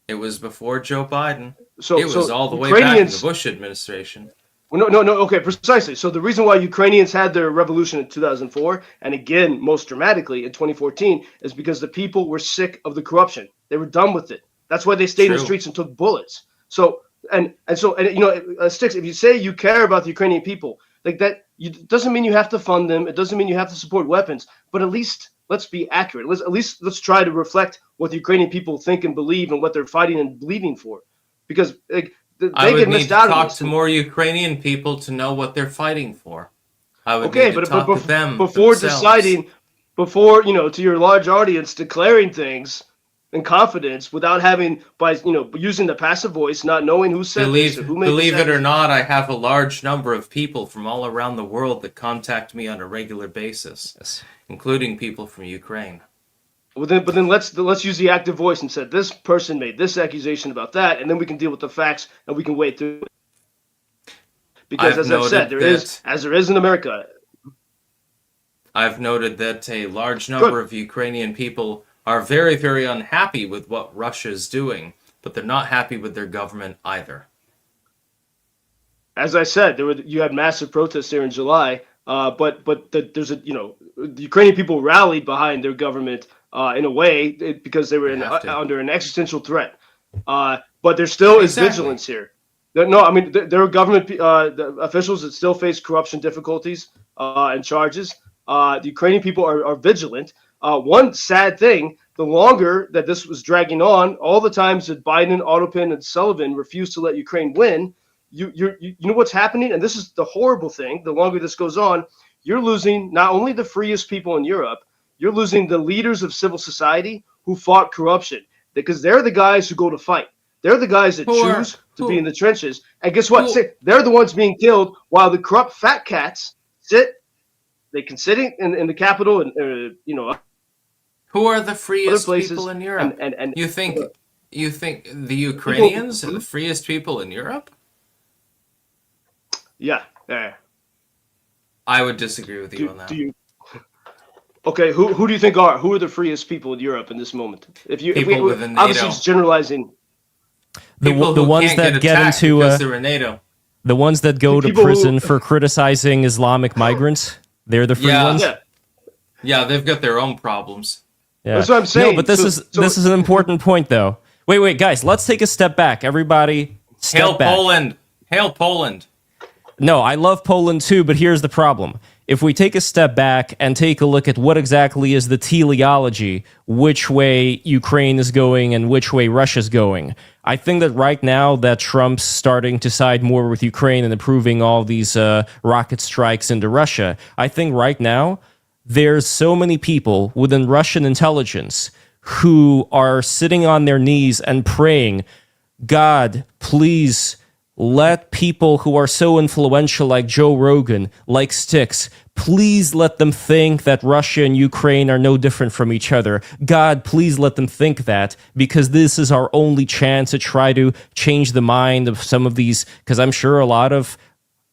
It was before Joe Biden. It was all the way back in the Bush administration. Well, no, okay, precisely. So the reason why Ukrainians had their revolution in 2004, and again, most dramatically in 2014, is because the people were sick of the corruption. They were done with it. That's why they stayed in the streets and took bullets. So, Styx, if you say you care about the Ukrainian people, like that, doesn't mean you have to fund them. It doesn't mean you have to support weapons. But at least let's be accurate. Let's try to reflect what the Ukrainian people think and believe and what they're fighting and bleeding for, because I would need to talk to more Ukrainian people to know what they're fighting for. I would need to talk to them before deciding, to your large audience, declaring things in confidence without using the passive voice, not knowing who said this or who made Believe it or not, I have a large number of people from all around the world that contact me on a regular basis, including people from Ukraine. But then let's use the active voice and say this person made this accusation about that, and then we can deal with the facts and we can wade through it. Because as I've said, there is in America. I've noted that a large number of Ukrainian people are very, very unhappy with what Russia is doing, but they're not happy with their government either. As I said, you had massive protests there in July, but the Ukrainian people rallied behind their government. In a way, because they were under an existential threat. But there still is vigilance here. No, I mean, there are government the officials that still face corruption difficulties and charges. The Ukrainian people are vigilant. One sad thing, the longer that this was dragging on, all the times that Biden, Autopin, and Sullivan refused to let Ukraine win, you know what's happening? And this is the horrible thing. The longer this goes on, you're losing not only the freest people in Europe, you're losing the leaders of civil society who fought corruption, because they're the guys who go to fight. They're the guys that choose to be in the trenches. And guess what? They're the ones being killed while the corrupt fat cats sit. They can sit in the Capitol and Who are the freest people in Europe? And you think the Ukrainians are the freest people in Europe? Yeah. I would disagree with you on that. Okay, who do you think who are the freest people in Europe in this moment? Obviously it's generalizing. The ones that get into they're in NATO. The ones that go to prison for criticizing Islamic migrants, they're the free ones. Yeah, they've got their own problems. Yeah. That's what I'm saying. No, but this is an important point though, Wait, guys, let's take a step back. Everybody, step Hail back. Poland! Hail Poland! No, I love Poland too, but here's the problem. If we take a step back and take a look at what exactly is the teleology, which way Ukraine is going and which way Russia's going, I think that right now that Trump's starting to side more with Ukraine and approving all these rocket strikes into Russia. I think right now there's so many people within Russian intelligence who are sitting on their knees and praying, God, please let people who are so influential like Joe Rogan, like Styx, please let them think that Russia and Ukraine are no different from each other. God, please let them think that, because this is our only chance to try to change the mind of some of these, because I'm sure a lot of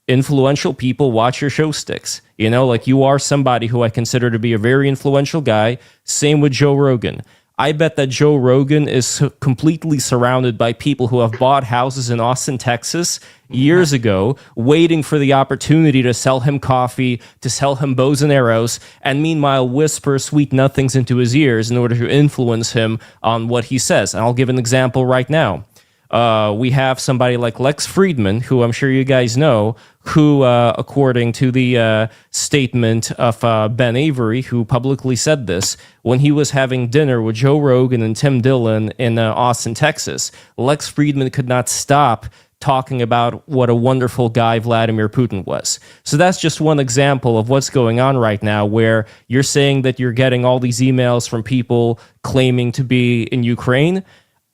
influential people watch your show, Styx. You know, like you are somebody who I consider to be a very influential guy. Same with Joe Rogan. I bet that Joe Rogan is completely surrounded by people who have bought houses in Austin, Texas years ago, waiting for the opportunity to sell him coffee, to sell him bows and arrows, and meanwhile whisper sweet nothings into his ears in order to influence him on what he says. And I'll give an example right now. We have somebody like Lex Friedman, who I'm sure you guys know, who, according to the statement of Ben Avery, who publicly said this, when he was having dinner with Joe Rogan and Tim Dillon in Austin, Texas, Lex Friedman could not stop talking about what a wonderful guy Vladimir Putin was. So that's just one example of what's going on right now, where you're saying that you're getting all these emails from people claiming to be in Ukraine.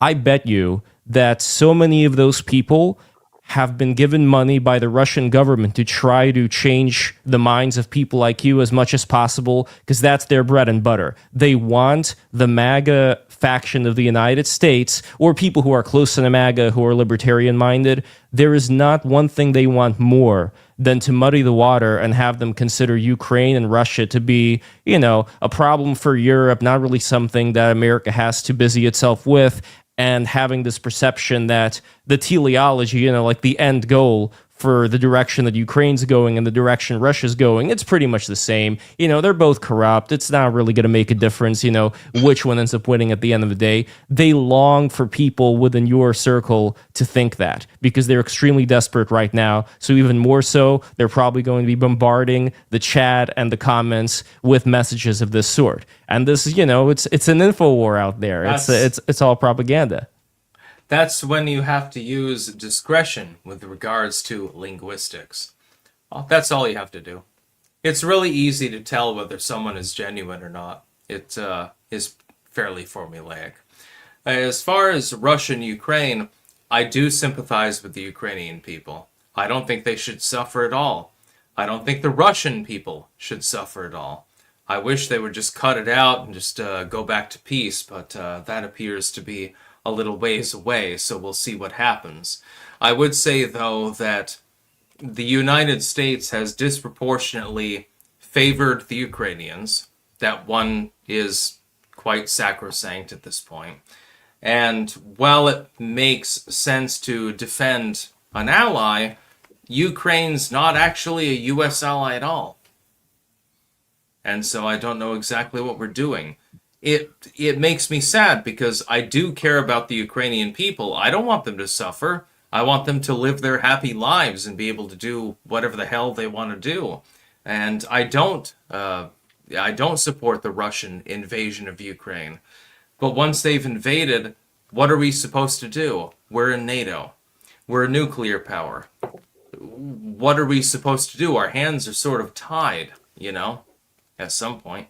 I bet you that so many of those people have been given money by the Russian government to try to change the minds of people like you as much as possible, because that's their bread and butter. They want the MAGA faction of the United States, or people who are close to the MAGA, who are libertarian-minded. There is not one thing they want more than to muddy the water and have them consider Ukraine and Russia to be, you know, a problem for Europe, not really something that America has to busy itself with, and having this perception that the teleology, you know, like the end goal for the direction that Ukraine's going and the direction Russia's going, it's pretty much the same. You know, they're both corrupt. It's not really going to make a difference, you know, which one ends up winning at the end of the day. They long for people within your circle to think that, because they're extremely desperate right now. So even more so, they're probably going to be bombarding the chat and the comments with messages of this sort. And this is, you know, it's an info war out there. It's all propaganda. That's when you have to use discretion with regards to linguistics. Well, that's all you have to do. It's really easy to tell whether someone is genuine or not. It is fairly formulaic. As far as Russia and Ukraine, I do sympathize with the Ukrainian people. I don't think they should suffer at all. I don't think the Russian people should suffer at all. I wish they would just cut it out and just go back to peace, but that appears to be a little ways away, so we'll see what happens. I would say, though, that the United States has disproportionately favored the Ukrainians. That one is quite sacrosanct at this point. And while it makes sense to defend an ally, Ukraine's not actually a U.S. ally at all. And so I don't know exactly what we're doing. It makes me sad because I do care about the Ukrainian people. I don't want them to suffer. I want them to live their happy lives and be able to do whatever the hell they want to do. And I don't support the Russian invasion of Ukraine. But once they've invaded, what are we supposed to do? We're in NATO. We're a nuclear power. What are we supposed to do? Our hands are sort of tied, you know, at some point.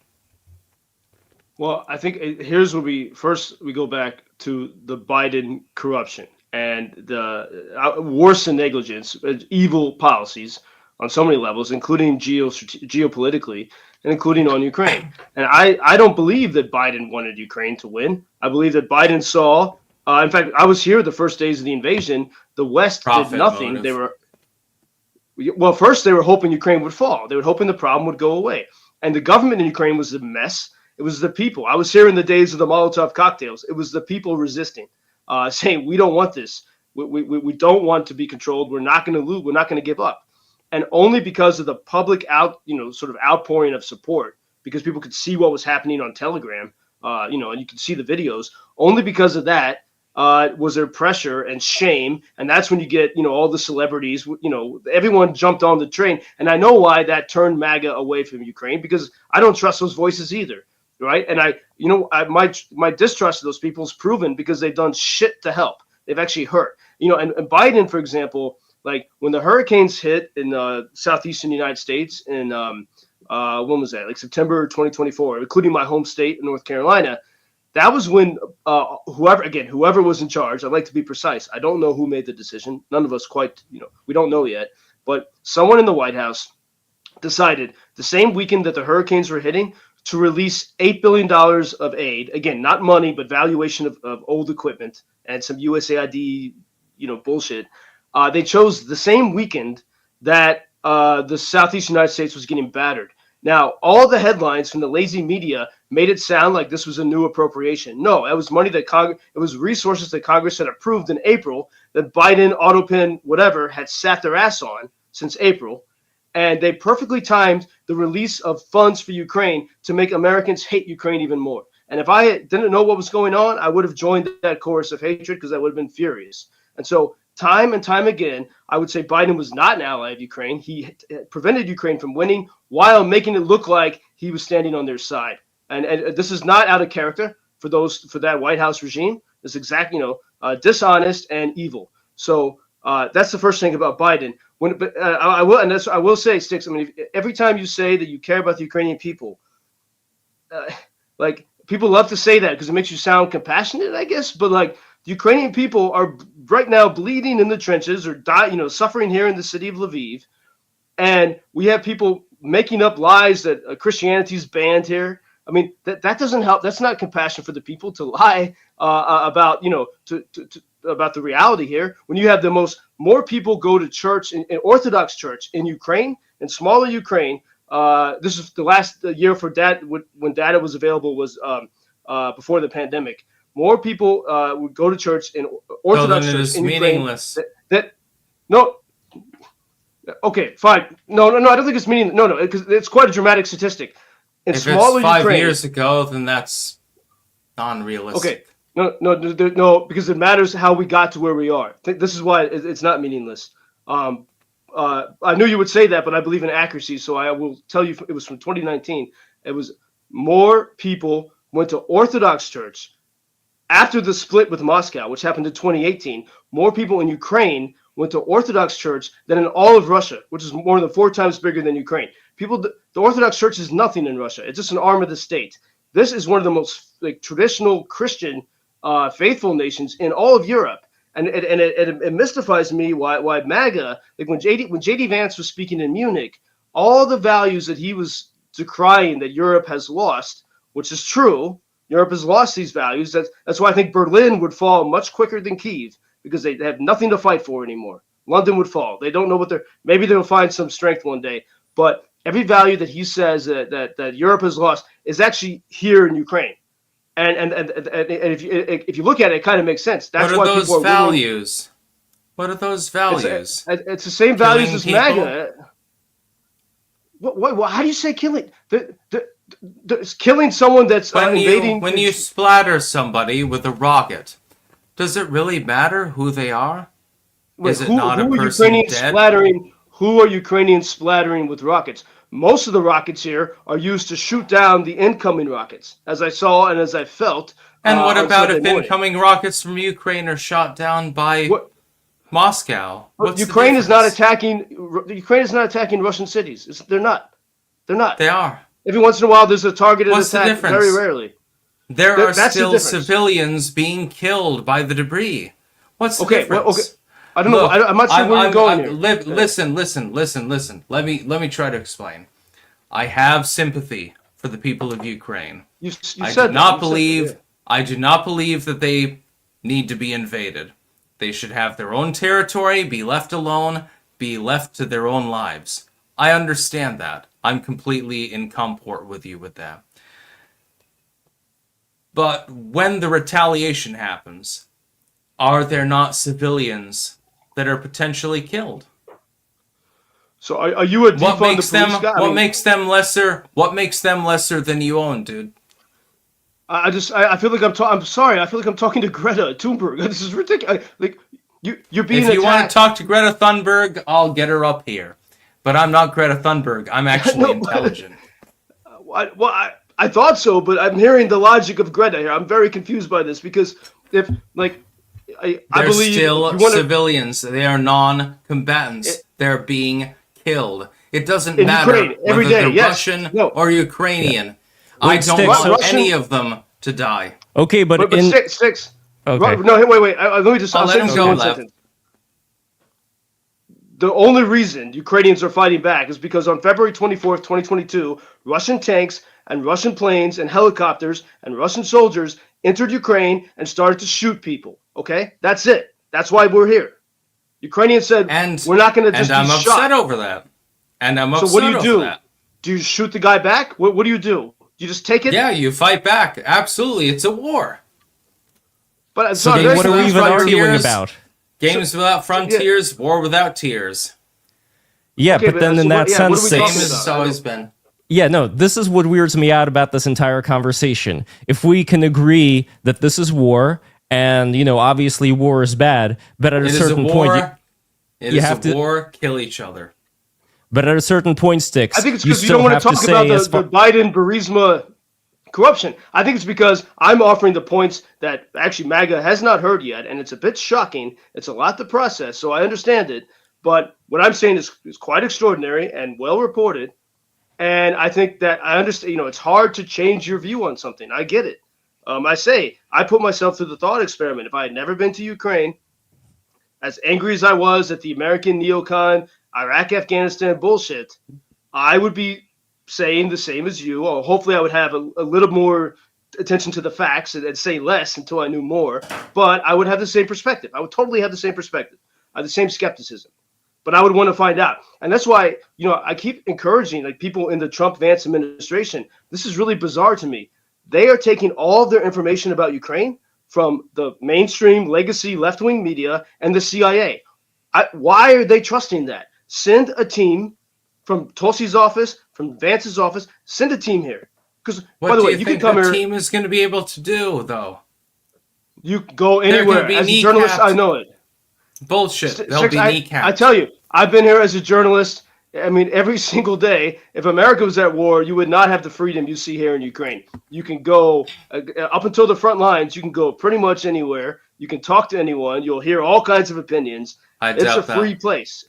Well, I think here's where we go back to the Biden corruption and the worse than negligence, evil policies on so many levels, including geopolitically and including on Ukraine. And I don't believe that Biden wanted Ukraine to win. I believe that Biden saw, in fact, I was here the first days of the invasion. The West did nothing. Motive. First they were hoping Ukraine would fall. They were hoping the problem would go away. And the government in Ukraine was a mess. It was the people. I was here in the days of the Molotov cocktails. It was the people resisting, saying, we don't want this. We don't want to be controlled. We're not going to lose. We're not going to give up. And only because of the public sort of outpouring of support, because people could see what was happening on Telegram, and you could see the videos. Only because of that, was there pressure and shame, and that's when you get all the celebrities. Everyone jumped on the train, and I know why that turned MAGA away from Ukraine, because I don't trust those voices either, right? And my distrust of those people is proven because they've done shit to help. They've actually hurt. And Biden, for example, like when the hurricanes hit in southeastern United States in when was that? Like September 2024, including my home state in North Carolina. That was when whoever was in charge, I'd like to be precise. I don't know who made the decision. None of us quite, we don't know yet. But someone in the White House decided the same weekend that the hurricanes were hitting to release $8 billion of aid. Again, not money, but valuation of old equipment and some USAID, bullshit. They chose the same weekend that the Southeast United States was getting battered. Now, all the headlines from the lazy media made it sound like this was a new appropriation. No, it was money that it was resources that Congress had approved in April that Biden, Autopin, whatever, had sat their ass on since April. And they perfectly timed the release of funds for Ukraine to make Americans hate Ukraine even more. And if I didn't know what was going on, I would have joined that chorus of hatred because I would have been furious. And so time and time again, I would say Biden was not an ally of Ukraine. He prevented Ukraine from winning while making it look like he was standing on their side. And this is not out of character for that White House regime. It's exactly, dishonest and evil. So that's the first thing about Biden. I will say, Styx, I mean, every time you say that you care about the Ukrainian people, like people love to say that because it makes you sound compassionate, I guess. But like the Ukrainian people are right now bleeding in the trenches or suffering here in the city of Lviv. And we have people making up lies that Christianity is banned here. I mean, that doesn't help. That's not compassion for the people to lie about, about the reality here. When you have more people go to church in Orthodox church in Ukraine, in smaller Ukraine. This is the last year for when data was available was before the pandemic. More people would go to church in Orthodox church in Ukraine. Meaningless. No. Okay, fine. No. I don't think it's meaningless. No, because it's quite a dramatic statistic. If it's 5 years ago, then that's non-realistic. Okay. No, because it matters how we got to where we are. This is why it's not meaningless. I knew you would say that, but I believe in accuracy, so I will tell you it was from 2019. It was more people went to Orthodox church after the split with Moscow, which happened in 2018. More people in Ukraine went to Orthodox church than in all of Russia, which is more than 4 times bigger than Ukraine. The Orthodox church is nothing in Russia. It's just an arm of the state. This is one of the most traditional Christian faithful nations in all of Europe. And it mystifies me why MAGA, like when JD Vance was speaking in Munich, all the values that he was decrying that Europe has lost, which is true, Europe has lost these values. That's why I think Berlin would fall much quicker than Kyiv, because they have nothing to fight for anymore. London would fall. They don't know maybe they'll find some strength one day. But every value that he says that Europe has lost is actually here in Ukraine. And if you look at it, it kind of makes sense. That's what are why those people are values? What are those values? It's the same values as people? MAGA. What? How do you say killing? Killing someone that's invading. When you splatter somebody with a rocket, does it really matter who they are? Is it not a person dead? Who are Ukrainians splattering with rockets? Most of the rockets here are used to shoot down the incoming rockets, as I saw and as I felt. And what about if incoming rockets from Ukraine are shot down by Moscow? Ukraine is not attacking. Ukraine is not attacking Russian cities. They're not. They are. Every once in a while, there's a targeted What's the attack. difference? Very rarely. There are still civilians being killed by the debris. What's the difference? Okay. I don't know. I'm not sure where you're going here. Listen. Let me try to explain. I have sympathy for the people of Ukraine. I do not believe that they need to be invaded. They should have their own territory, be left alone, be left to their own lives. I understand that. I'm completely in comport with you with that. But when the retaliation happens, are there not civilians that are potentially killed? So are you a defund the police guy? What makes them lesser than you own, dude? I feel like I'm sorry. I feel like I'm talking to Greta Thunberg. This is ridiculous. Like you're being If you want attacked. to talk to Greta Thunberg, I'll get her up here. But I'm not Greta Thunberg. I'm actually No, intelligent. I thought so, but I'm hearing the logic of Greta here. I'm very confused by this because if like I They're believe still if you wanna, civilians. They are non-combatants. They're being killed. It doesn't in matter Ukraine, every whether day, they're yes. Russian No. or Ukrainian. I Wait, don't Styx, want so- Russian- any of them to die. Okay, but but in six. okay. No, hey, wait. Let me just. I'll I'll let say him this go, in one Lev. sentence. The only reason Ukrainians are fighting back is because on February 24th, 2022, Russian tanks and Russian planes and helicopters and Russian soldiers entered Ukraine and started to shoot people. Okay? That's it. That's why we're here. Ukrainians said, And we're not going to just and I'm be upset shot. over that. And I'm So upset what do you over do? that. Do you shoot the guy back? What do? You just take it? Yeah, you fight back. Absolutely, it's a war. But it's So not then very what are we Games even without arguing tears. about? Games without frontiers, war without tears. Yeah, Okay, but then so in what- that yeah, what are sense, we Same talking as Six, it's about? always been. yeah, no, this is what weirds me out about this entire conversation. If we can agree that this is war, and obviously war is bad, but at a It is a certain war. point, It you is have a to- war. Kill each other. but at a certain point, Sticks, I think it's you because you still don't want have to to talk about say as the far. Biden Burisma corruption. I think it's because I'm offering the points that actually MAGA has not heard yet, and it's a bit shocking. It's a lot to process, so I understand it. But what I'm saying is quite extraordinary and well reported. And I think that I understand, it's hard to change your view on something. I get it. I put myself through the thought experiment. If I had never been to Ukraine, as angry as I was at the American neocon, Iraq, Afghanistan bullshit, I would be saying the same as you, or hopefully I would have a little more attention to the facts and say less until I knew more, but I would have the same perspective. I would totally have the same perspective. I have the same skepticism, but I would want to find out. And that's why, I keep encouraging people in the Trump-Vance administration. This is really bizarre to me. They are taking all of their information about Ukraine from the mainstream legacy left-wing media and the CIA. Why are they trusting that? Send a team from Tulsi's office, from Vance's office. Send a team here. Because, What by the do way, you you can think come the here. team is going to be able to do, though? You go They're anywhere. gonna be As a journalist, kneecapped. I know it. Bullshit. They'll Six, be kneecapped. I tell you, I've been here as a journalist. I mean, every single day. If America was at war, you would not have the freedom you see here in Ukraine. You can go up until the front lines. You can go pretty much anywhere. You can talk to anyone. You'll hear all kinds of opinions. It's a doubt free that. place.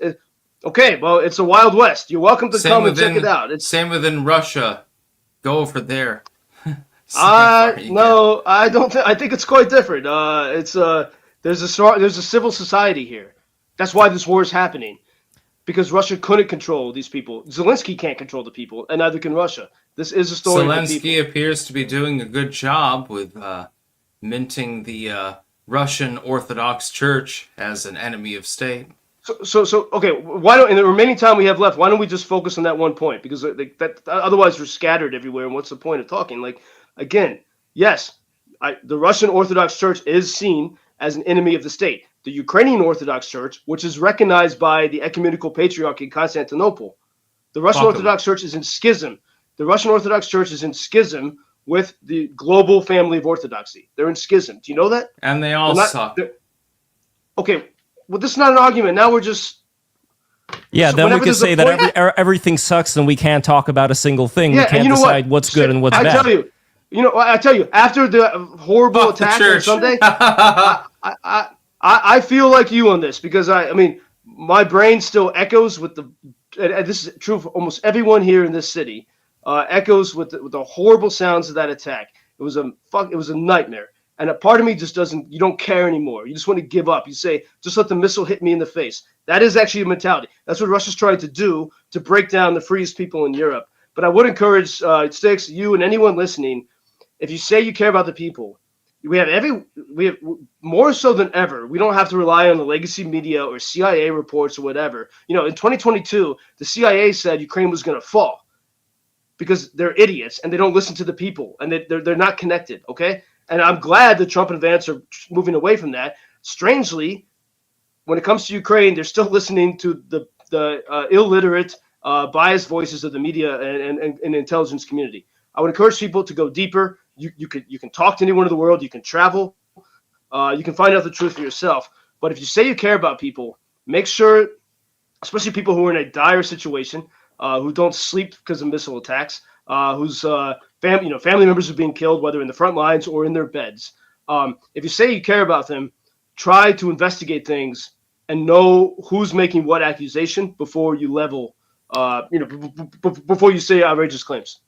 Okay, well, it's a Wild West. You're welcome to Same come and check within- it out. It's Same within Russia. Go over there. See how far you no, I don't. I think it's quite different. There's a civil society here. That's why this war is happening, because Russia couldn't control these people. Zelensky can't control the people, and neither can Russia. This is a get. story of the people. Zelensky appears to be doing a good job with minting the Russian Orthodox Church as an enemy of state. So okay. Why don't in the remaining time we have left? Why don't we just focus on that one point? Because that otherwise we're scattered everywhere. And what's the point of talking? Again, yes, the Russian Orthodox Church is seen as an enemy of the state. The Ukrainian Orthodox Church, which is recognized by the Ecumenical Patriarch in Constantinople, the Russian Fuck 'em. Orthodox Church is in schism. The Russian Orthodox Church is in schism with the global family of Orthodoxy. They're in schism. Do you know that? And they all suck. Okay. Well, this is not an argument. Now we're just. Yeah, So then we whenever can there's a say that point- everything sucks and we can't talk about a single thing. Yeah, we and can't you know decide what's good and what's I bad. tell you, after the horrible Fuck the attack on church. Sunday, I feel like you on this because I mean, my brain still echoes with and this is true for almost everyone here in this city, echoes with the horrible sounds of that attack. It was a nightmare. And a part of me just you don't care anymore. You just want to give up. You say, just let the missile hit me in the face. That is actually a mentality. That's what Russia's trying to do to break down the freest people in Europe. But I would encourage Styx, you and anyone listening, if you say you care about the people, we have more so than ever. We don't have to rely on the legacy media or CIA reports or whatever. In 2022, the CIA said Ukraine was going to fall because they're idiots and they don't listen to the people and they're not connected. Okay. And I'm glad that Trump and Vance are moving away from that. Strangely, when it comes to Ukraine, they're still listening to the illiterate, biased voices of the media and intelligence community. I would encourage people to go deeper. You can talk to anyone in the world. You can travel. You can find out the truth for yourself. But if you say you care about people, make sure, especially people who are in a dire situation, who don't sleep because of missile attacks, whose family members are being killed, whether in the front lines or in their beds. If you say you care about them, try to investigate things and know who's making what accusation before you level, before you say outrageous claims.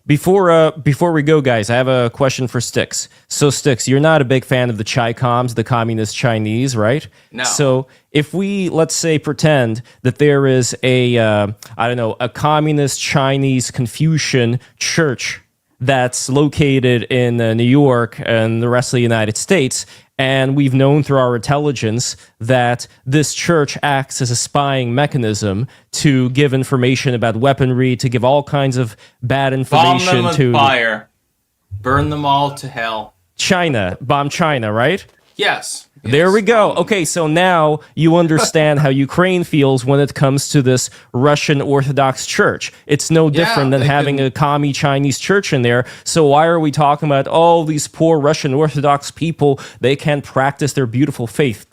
Before we go, guys, I have a question for Styx. So, Styx, you're not a big fan of the Chi-Coms, the communist Chinese, right? No. So, if we, let's say, pretend that there is a communist Chinese Confucian church that's located in New York and the rest of the United States, and we've known through our intelligence that this church acts as a spying mechanism to give information about weaponry, to give all kinds of bad information Bomb them to with fire. Burn them all to hell. China. Bomb China, right? Yes. There we go. Okay, so now you understand how Ukraine feels when it comes to this Russian Orthodox Church. It's no different than having a commie Chinese church in there. So why are we talking about, these poor Russian Orthodox people, they can't practice their beautiful faith?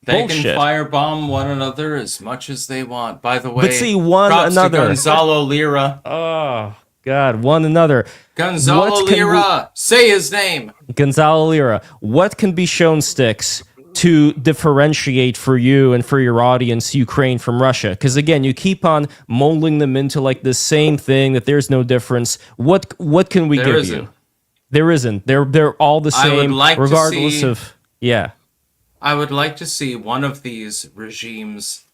They Bullshit. can firebomb one another as much as they want. By the way, But see, one props another. to Gonzalo Lira. Oh, God, one another. Gonzalo Lira, say his name. Gonzalo Lira, what can be shown, Styx, to differentiate for you and for your audience Ukraine from Russia? Because again, you keep on molding them into like the same thing, that there's no difference. What can we give you? There isn't. They're all the same, regardless of I would like to see one of these regimes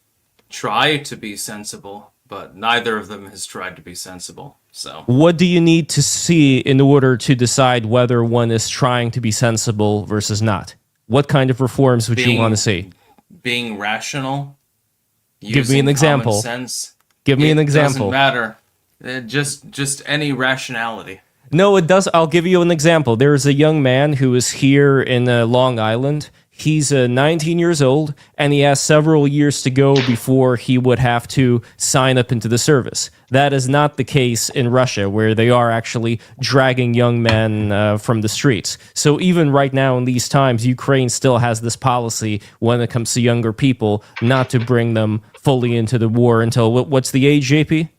try to be sensible, but neither of them has tried to be sensible. So, what do you need to see in order to decide whether one is trying to be sensible versus not? What kind of reforms would you want to see? Being rational. Give me an example. Sense. Give me an example. Doesn't matter. Just any rationality. No, it does. I'll give you an example. There is a young man who is here in Long Island. He's 19 years old, and he has several years to go before he would have to sign up into the service. That is not the case in Russia, where they are actually dragging young men from the streets. So even right now in these times, Ukraine still has this policy when it comes to younger people, not to bring them fully into the war until, what's the age, JP?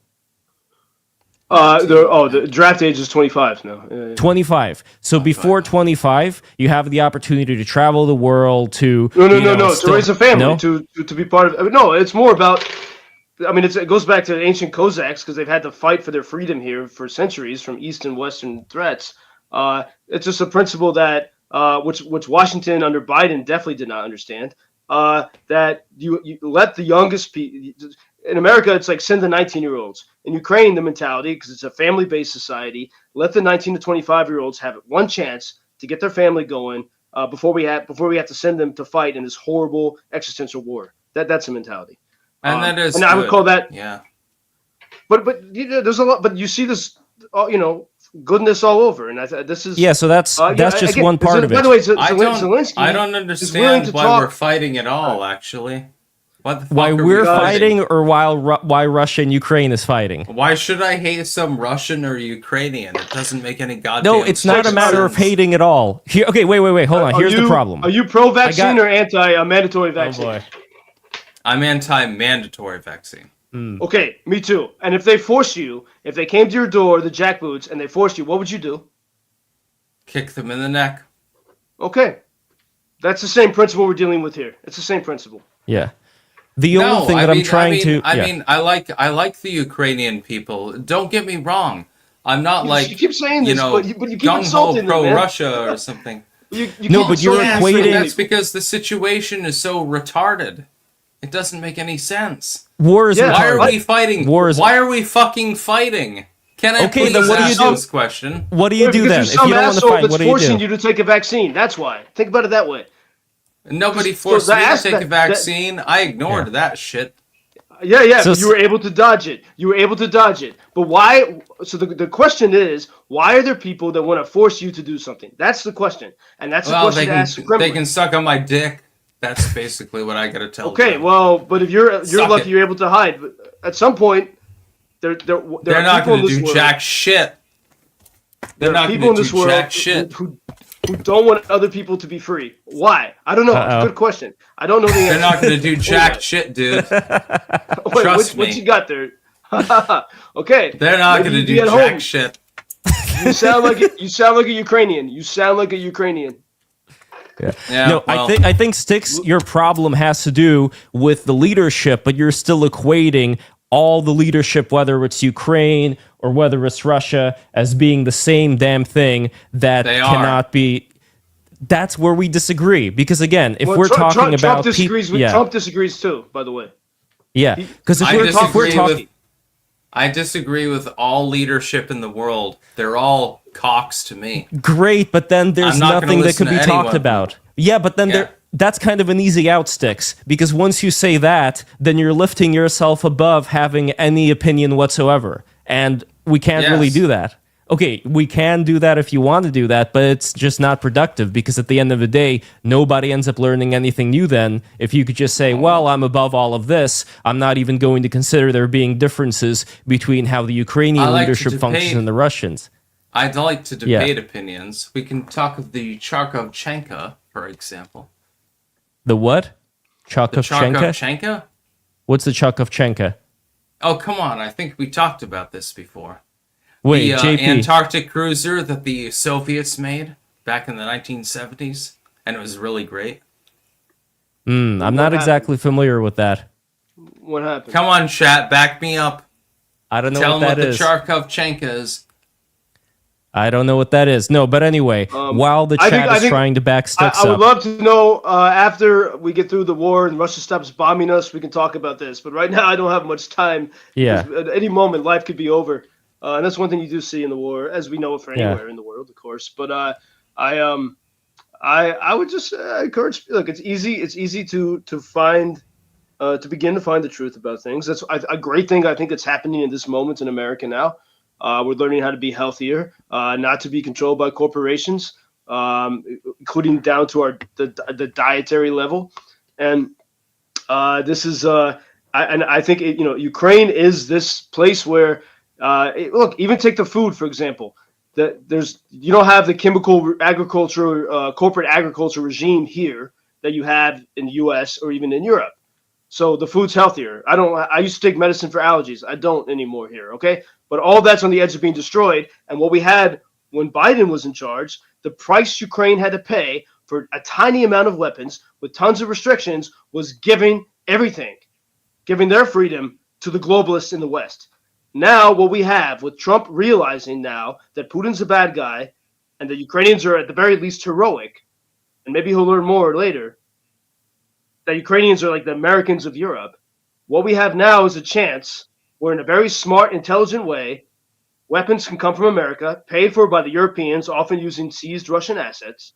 The draft age is 25 now. 25. So before 25, you have the opportunity to travel the world, to to raise a family, to be part of. No, it's more about. I mean, it goes back to ancient Cossacks, because they've had to fight for their freedom here for centuries from East and Western threats. It's just a principle that which Washington under Biden definitely did not understand. That you let the youngest people. In America, it's like send the 19-year-olds. In Ukraine, the mentality, because it's a family-based society, let the 19 to 25-year-olds have one chance to get their family going before we have to send them to fight in this horrible existential war. That's a mentality. And that is. And I would call that. Yeah. But there's a lot. But you see this, goodness all over, and this is. Yeah, so that's just one part of it. By the way, I don't understand why we're fighting at all. Actually. Why we're fighting, or why Russia and Ukraine is fighting? Why should I hate some Russian or Ukrainian? It doesn't make any goddamn sense. No, it's not a matter of hating at all. Here, okay, wait, hold on. Here's the problem. Are you pro-vaccine or anti-mandatory vaccine? Oh boy. I'm anti-mandatory vaccine. Okay, me too. And if they came to your door, the jackboots, and they forced you, what would you do? Kick them in the neck. Okay. That's the same principle we're dealing with here. It's the same principle. Yeah. The only thing that I'm trying to... I like the Ukrainian people. Don't get me wrong. I'm not you keep saying this, but you keep insulting them, pro-Russia or something. But you're equating... That's because the situation is so retarded. It doesn't make any sense. War is retarded. Why are we fighting? Why are we fucking fighting? Can I please ask this question? What do you do then? If you don't want to fight, what do you do? Forcing you to take a vaccine. That's why. Think about it that way. Nobody forced me to take a vaccine. I ignored that shit. Yeah, so, but you were able to dodge it. But why? So the question is, why are there people that want to force you to do something? That's the question. And that's the question to ask. They can suck on my dick. That's basically what I got to tell them. Okay, well, but if you're lucky, you're able to hide. But at some point, they're not going to do jack shit. They're not people in gonna this do world jack shit. who don't want other people to be free. Why? I don't know. It's a good question. I don't know the answer. They're not gonna do jack shit, dude. Wait, Trust what me. you got there? Okay. They're not Maybe gonna you do be at jack home. shit. You sound like it. You sound like a Ukrainian. You sound like a Ukrainian. Yeah, No, well, I think Styx, your problem has to do with the leadership, but you're still equating all the leadership, whether it's Ukraine or whether it's Russia, as being the same damn thing that They are. cannot be. That's where we disagree. Because again, if Well, we're talking about Trump disagrees with yeah, Trump disagrees too. By the way. yeah, because if I we're disagree talking, with. I disagree with all leadership in the world. They're all cocks to me. great, but then there's I'm not gonna nothing that listen could be to talked anyone. about. Yeah, but then Yeah. that's kind of an easy out, Sticks, because once you say that, then you're lifting yourself above having any opinion whatsoever, and we can't really Yes. do that. Okay, we can do that if you want to do that, but it's just not productive, because at the end of the day, nobody ends up learning anything new then. If you could just say, well, I'm above all of this, I'm not even going to consider there being differences between how the Ukrainian I like to leadership functions debate. and the Russians. I'd like to debate opinions. We can talk of the Charkovchenka, for example. The what? The Chakovchenka? Charkovchenka? What's the Chakovchenka? Oh, come on. I think we talked about this before. Wait, The JP. Antarctic cruiser that the Soviets made back in the 1970s, and it was really great. I'm not happened? exactly familiar with that. What happened? Come on, chat, back me up. I don't know Tell what them that what is. the Charkovchenka is. I don't know what that is. No, but anyway, while the I chat think- is trying to back Sticks I would up. love to know after we get through the war and Russia stops bombing us, we can talk about this. But right now, I don't have much time. Yeah. Because at any moment, life could be over, and that's one thing you do see in the war, as we know it for Yeah. anywhere in the world, of course. But I would just encourage. Look, it's easy. It's easy to find. To begin to find the truth about things. That's a great thing I think that's happening in this moment in America now. We're learning how to be healthier, not to be controlled by corporations, including down to the dietary level. And this is, I think, Ukraine is this place where, look, even take the food, for example. You don't have the chemical agriculture, corporate agriculture regime here that you have in the U.S. or even in Europe. So the food's healthier. I used to take medicine for allergies. I don't anymore here, okay? But all that's on the edge of being destroyed. And what we had when Biden was in charge, the price Ukraine had to pay for a tiny amount of weapons with tons of restrictions was giving everything, giving their freedom to the globalists in the West. Now what we have with Trump realizing now that Putin's a bad guy and the Ukrainians are at the very least heroic, and maybe he'll learn more later, that Ukrainians are like the Americans of Europe. What we have now is a chance where, in a very smart, intelligent way, weapons can come from America, paid for by the Europeans, often using seized Russian assets.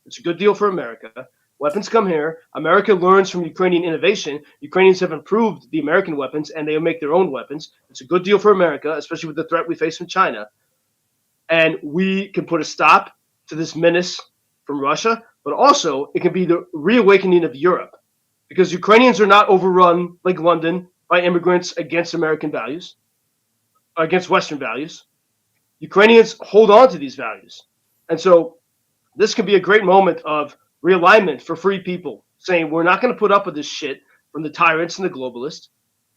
It's a good deal for America. Weapons come here. America learns from Ukrainian innovation. Ukrainians have improved the American weapons, and they make their own weapons. It's a good deal for America, especially with the threat we face from China. And we can put a stop to this menace from Russia, but also it can be the reawakening of Europe. Because Ukrainians are not overrun like London by immigrants against American values, against Western values. Ukrainians hold on to these values. And so this could be a great moment of realignment for free people, saying we're not going to put up with this shit from the tyrants and the globalists.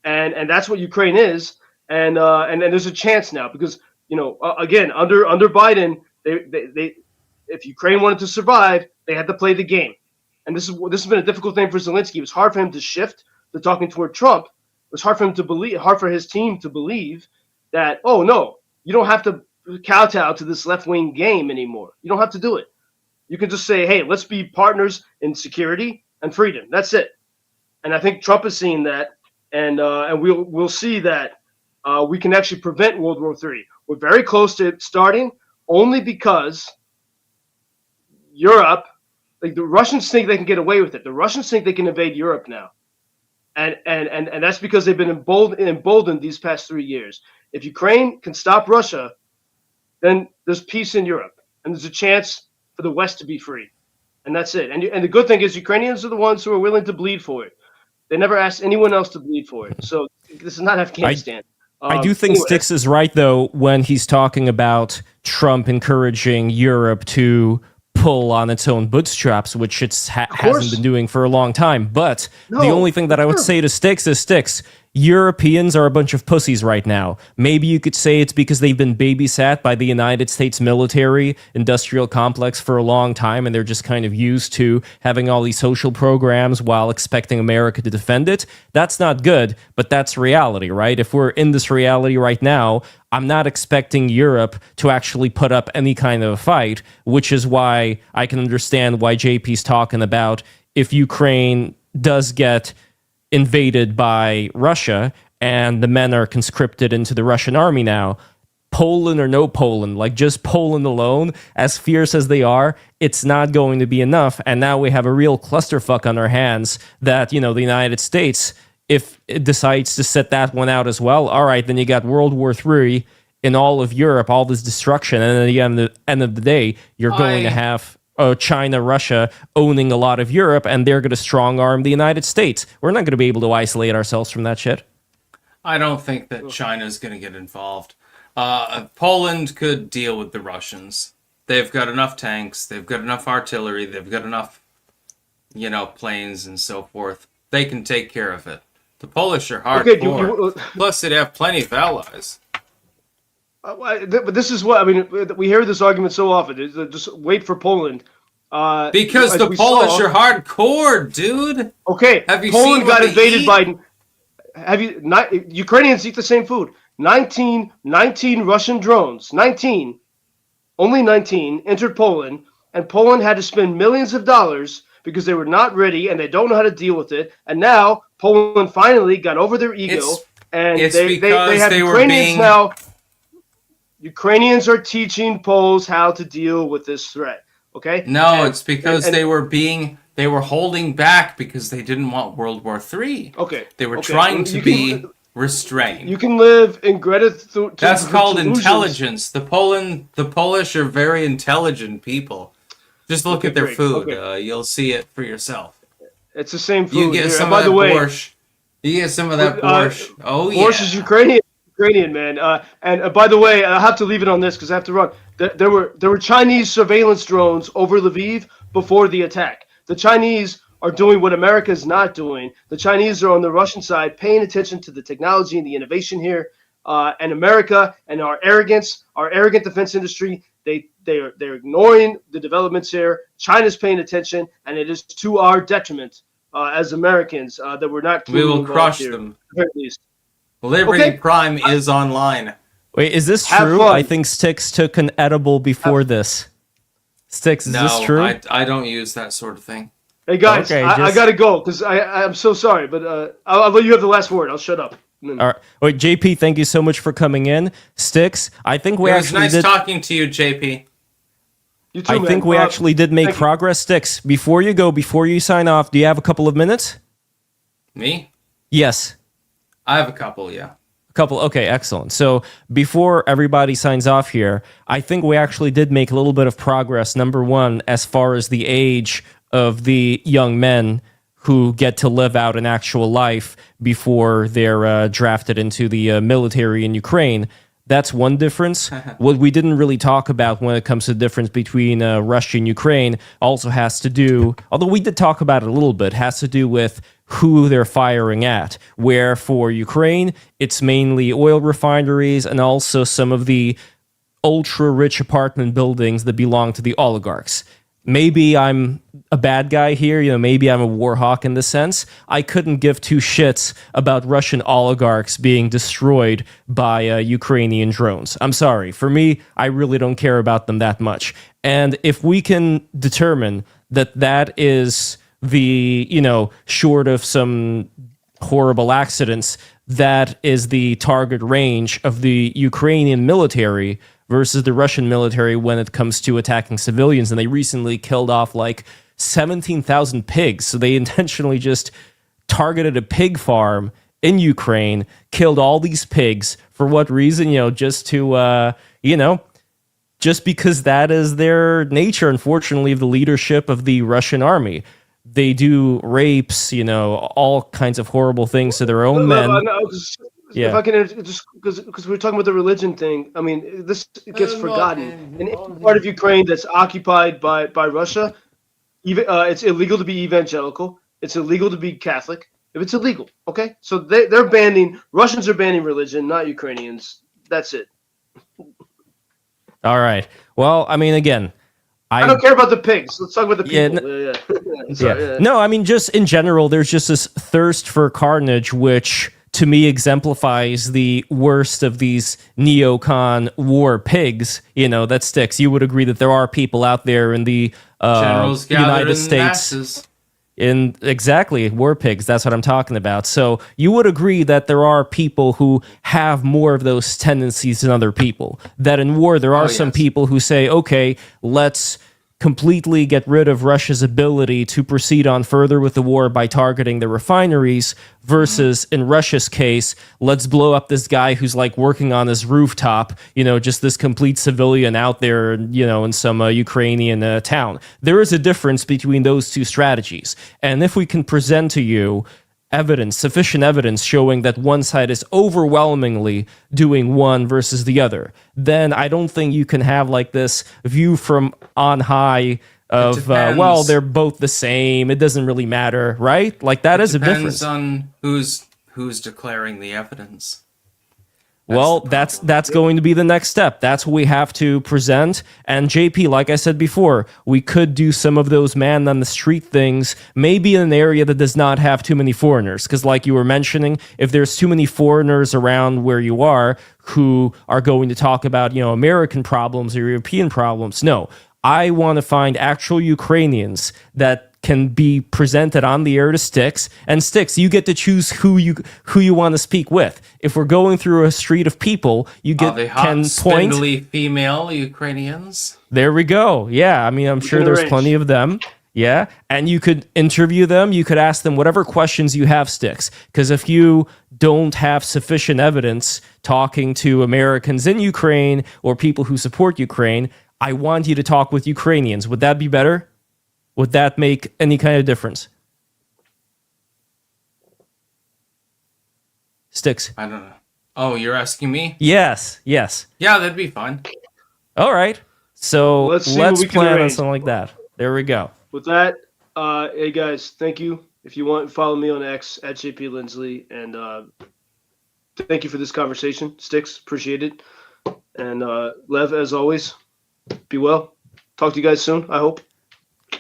And that's what Ukraine is. And there's a chance now because, again, under Biden, they if Ukraine wanted to survive, they had to play the game. And this has been a difficult thing for Zelensky. It was hard for him to shift to talking toward Trump. It was hard for him to believe, hard for his team to believe that, oh no, you don't have to kowtow to this left-wing game anymore. You don't have to do it. You can just say, hey, let's be partners in security and freedom. That's it. And I think Trump is seeing that, and we'll see that we can actually prevent World War III. We're very close to it starting, only because Europe. Like the Russians think they can get away with it. The Russians think they can invade Europe now. And that's because they've been emboldened these past 3 years. If Ukraine can stop Russia, then there's peace in Europe. And there's a chance for the West to be free. And that's it. And the good thing is Ukrainians are the ones who are willing to bleed for it. They never asked anyone else to bleed for it. So this is not Afghanistan. I do think Anyway, Styx is right, though, when he's talking about Trump encouraging Europe to pull on its own bootstraps, which it hasn't been doing for a long time. But the No, only thing that I would say to Styx is Styx. Europeans are a bunch of pussies right now. Maybe you could say it's because they've been babysat by the United States military industrial complex for a long time, and they're just kind of used to having all these social programs while expecting America to defend it. That's not good, but that's reality, right? If we're in this reality right now, I'm not expecting Europe to actually put up any kind of a fight, which is why I can understand why JP's talking about if Ukraine does get invaded by Russia and the men are conscripted into the Russian army now, Poland or no Poland, like just Poland alone, as fierce as they are, it's not going to be enough. And now we have a real clusterfuck on our hands that, you know, the United States, if it decides to set that one out as well, all right, then you got World War III in all of Europe, all this destruction. And then at the end of the day, you're going to have China, Russia owning a lot of Europe, and they're going to strong arm the United States. We're not going to be able to isolate ourselves from that shit. I don't think that China's going to get involved. Poland could deal with the Russians. They've got enough tanks. They've got enough artillery. They've got enough, planes and so forth. They can take care of it. The Polish are hardcore. Plus, they have plenty of allies. But this is what I mean. We hear this argument so often. Just wait for Poland. Because the Polish are hardcore, dude. Okay, have you Poland seen got invaded by? Have you? Ukrainians eat the same food. 19 Russian drones. Only 19 entered Poland, and Poland had to spend millions of dollars because they were not ready and they don't know how to deal with it. And now Poland finally got over their ego, and they have Ukrainians now. Ukrainians are teaching Poles how to deal with this threat. Okay? No, it's because they were holding back because they didn't want World War III. Okay. They were trying to be restrained. You can live in gratitude. That's called intelligence. The Polish are very intelligent people. Just look at their food. Okay. You'll see it for yourself. It's the same food. You get some of that borscht. You get some of that borscht. Borscht is Ukrainian, man. And by the way, I have to leave it on this because I have to run. There were Chinese surveillance drones over Lviv before the attack. The Chinese are doing what America is not doing. The Chinese are on the Russian side, paying attention to the technology and the innovation here. And America and our arrogant defense industry, they're ignoring the developments here. China's paying attention, and it is to our detriment as Americans that we're not. We will crush them. At least. Liberty Prime is online. Wait, is this true? I think Styx took an edible before this. Styx, is this true? I don't use that sort of thing. Hey guys, I gotta go because I'm so sorry, but I'll let you have the last word. I'll shut up. All right. Wait, JP, thank you so much for coming in. Styx, I think it was nice talking to you, JP. You too, I think we actually did make progress. Styx, before you sign off, do you have a couple of minutes? Me? Yes. I have a couple, yeah. A couple. Okay, excellent. So before everybody signs off here, I think we actually did make a little bit of progress. Number one, as far as the age of the young men who get to live out an actual life before they're drafted into the military in Ukraine. That's one difference. What we didn't really talk about when it comes to the difference between Russia and Ukraine also has to do, although we did talk about it a little bit, has to do with who they're firing at. Where for Ukraine, it's mainly oil refineries and also some of the ultra-rich apartment buildings that belong to the oligarchs. Maybe I'm a bad guy here, maybe I'm a war hawk in the sense. I couldn't give two shits about Russian oligarchs being destroyed by Ukrainian drones. I'm sorry. For me, I really don't care about them that much. And if we can determine that that is the, short of some horrible accidents, that is the target range of the Ukrainian military versus the Russian military when it comes to attacking civilians. And they recently killed off like 17,000 pigs. So they intentionally just targeted a pig farm in Ukraine, killed all these pigs. For what reason? Just to, just because that is their nature, unfortunately, of the leadership of the Russian army. They do rapes, all kinds of horrible things to their own men. if I can just because we're talking about the religion thing. I mean, this gets forgotten. In any part of Ukraine that's occupied by Russia, even it's illegal to be evangelical. It's illegal to be Catholic. If it's illegal, okay. So they're banning. Russians are banning religion, not Ukrainians. That's it. All right. Well, I mean, again, I don't care about the pigs. Let's talk about the people. Yeah. No, I mean, just in general, there's just this thirst for carnage, which to me exemplifies the worst of these neocon war pigs. That sticks. You would agree that there are people out there in the Generals United in States. Masses. Exactly, war pigs. That's what I'm talking about. So you would agree that there are people who have more of those tendencies than other people. That in war, there are some people who say, okay, let's completely get rid of Russia's ability to proceed on further with the war by targeting the refineries, versus in Russia's case, let's blow up this guy who's like working on his rooftop, just this complete civilian out there, in some Ukrainian town. There is a difference between those two strategies. And if we can present to you sufficient evidence showing that one side is overwhelmingly doing one versus the other, then I don't think you can have like this view from on high of, well, they're both the same. It doesn't really matter, right? Like that is a difference. Depends on who's declaring the evidence. That's going to be the next step. That's what we have to present. And JP, like I said before, we could do some of those man on the street things, maybe in an area that does not have too many foreigners. Because like you were mentioning, if there's too many foreigners around where you are who are going to talk about, American problems or European problems, no. I want to find actual Ukrainians that can be presented on the air to Styx. And Styx, you get to choose who you want to speak with. If we're going through a street of people, you get spindly female Ukrainians. There we go. Yeah, I mean, I'm sure there's plenty of them. Yeah, and you could interview them. You could ask them whatever questions you have, Styx. Because if you don't have sufficient evidence talking to Americans in Ukraine or people who support Ukraine, I want you to talk with Ukrainians. Would that be better? Would that make any kind of difference? Styx. I don't know. Oh, you're asking me? Yes. Yeah, that'd be fine. All right. So let's plan on something like that. There we go. With that, hey guys, thank you. If you want, follow me on X at JP Lindsley. And thank you for this conversation. Styx, appreciate it. And Lev, as always, be well. Talk to you guys soon, I hope.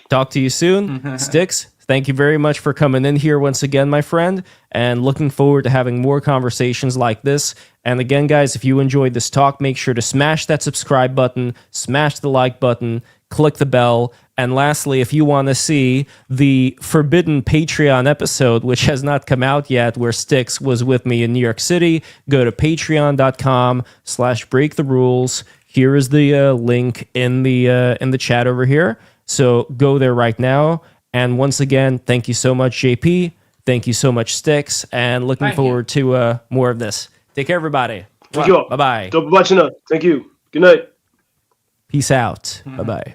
Talk to you soon. Styx, thank you very much for coming in here once again, my friend, and looking forward to having more conversations like this. And again, guys, if you enjoyed this talk, make sure to smash that subscribe button, smash the like button, click the bell. And lastly, if you want to see the forbidden Patreon episode, which has not come out yet, where Styx was with me in New York City, go to patreon.com/breaktherules. Here is the link in the chat over here. So go there right now. And once again, thank you so much, JP. Thank you so much, Styx. And looking forward to more of this. Take care, everybody. Thank you. Bye-bye. Thank you. Good night. Peace out. Bye-bye.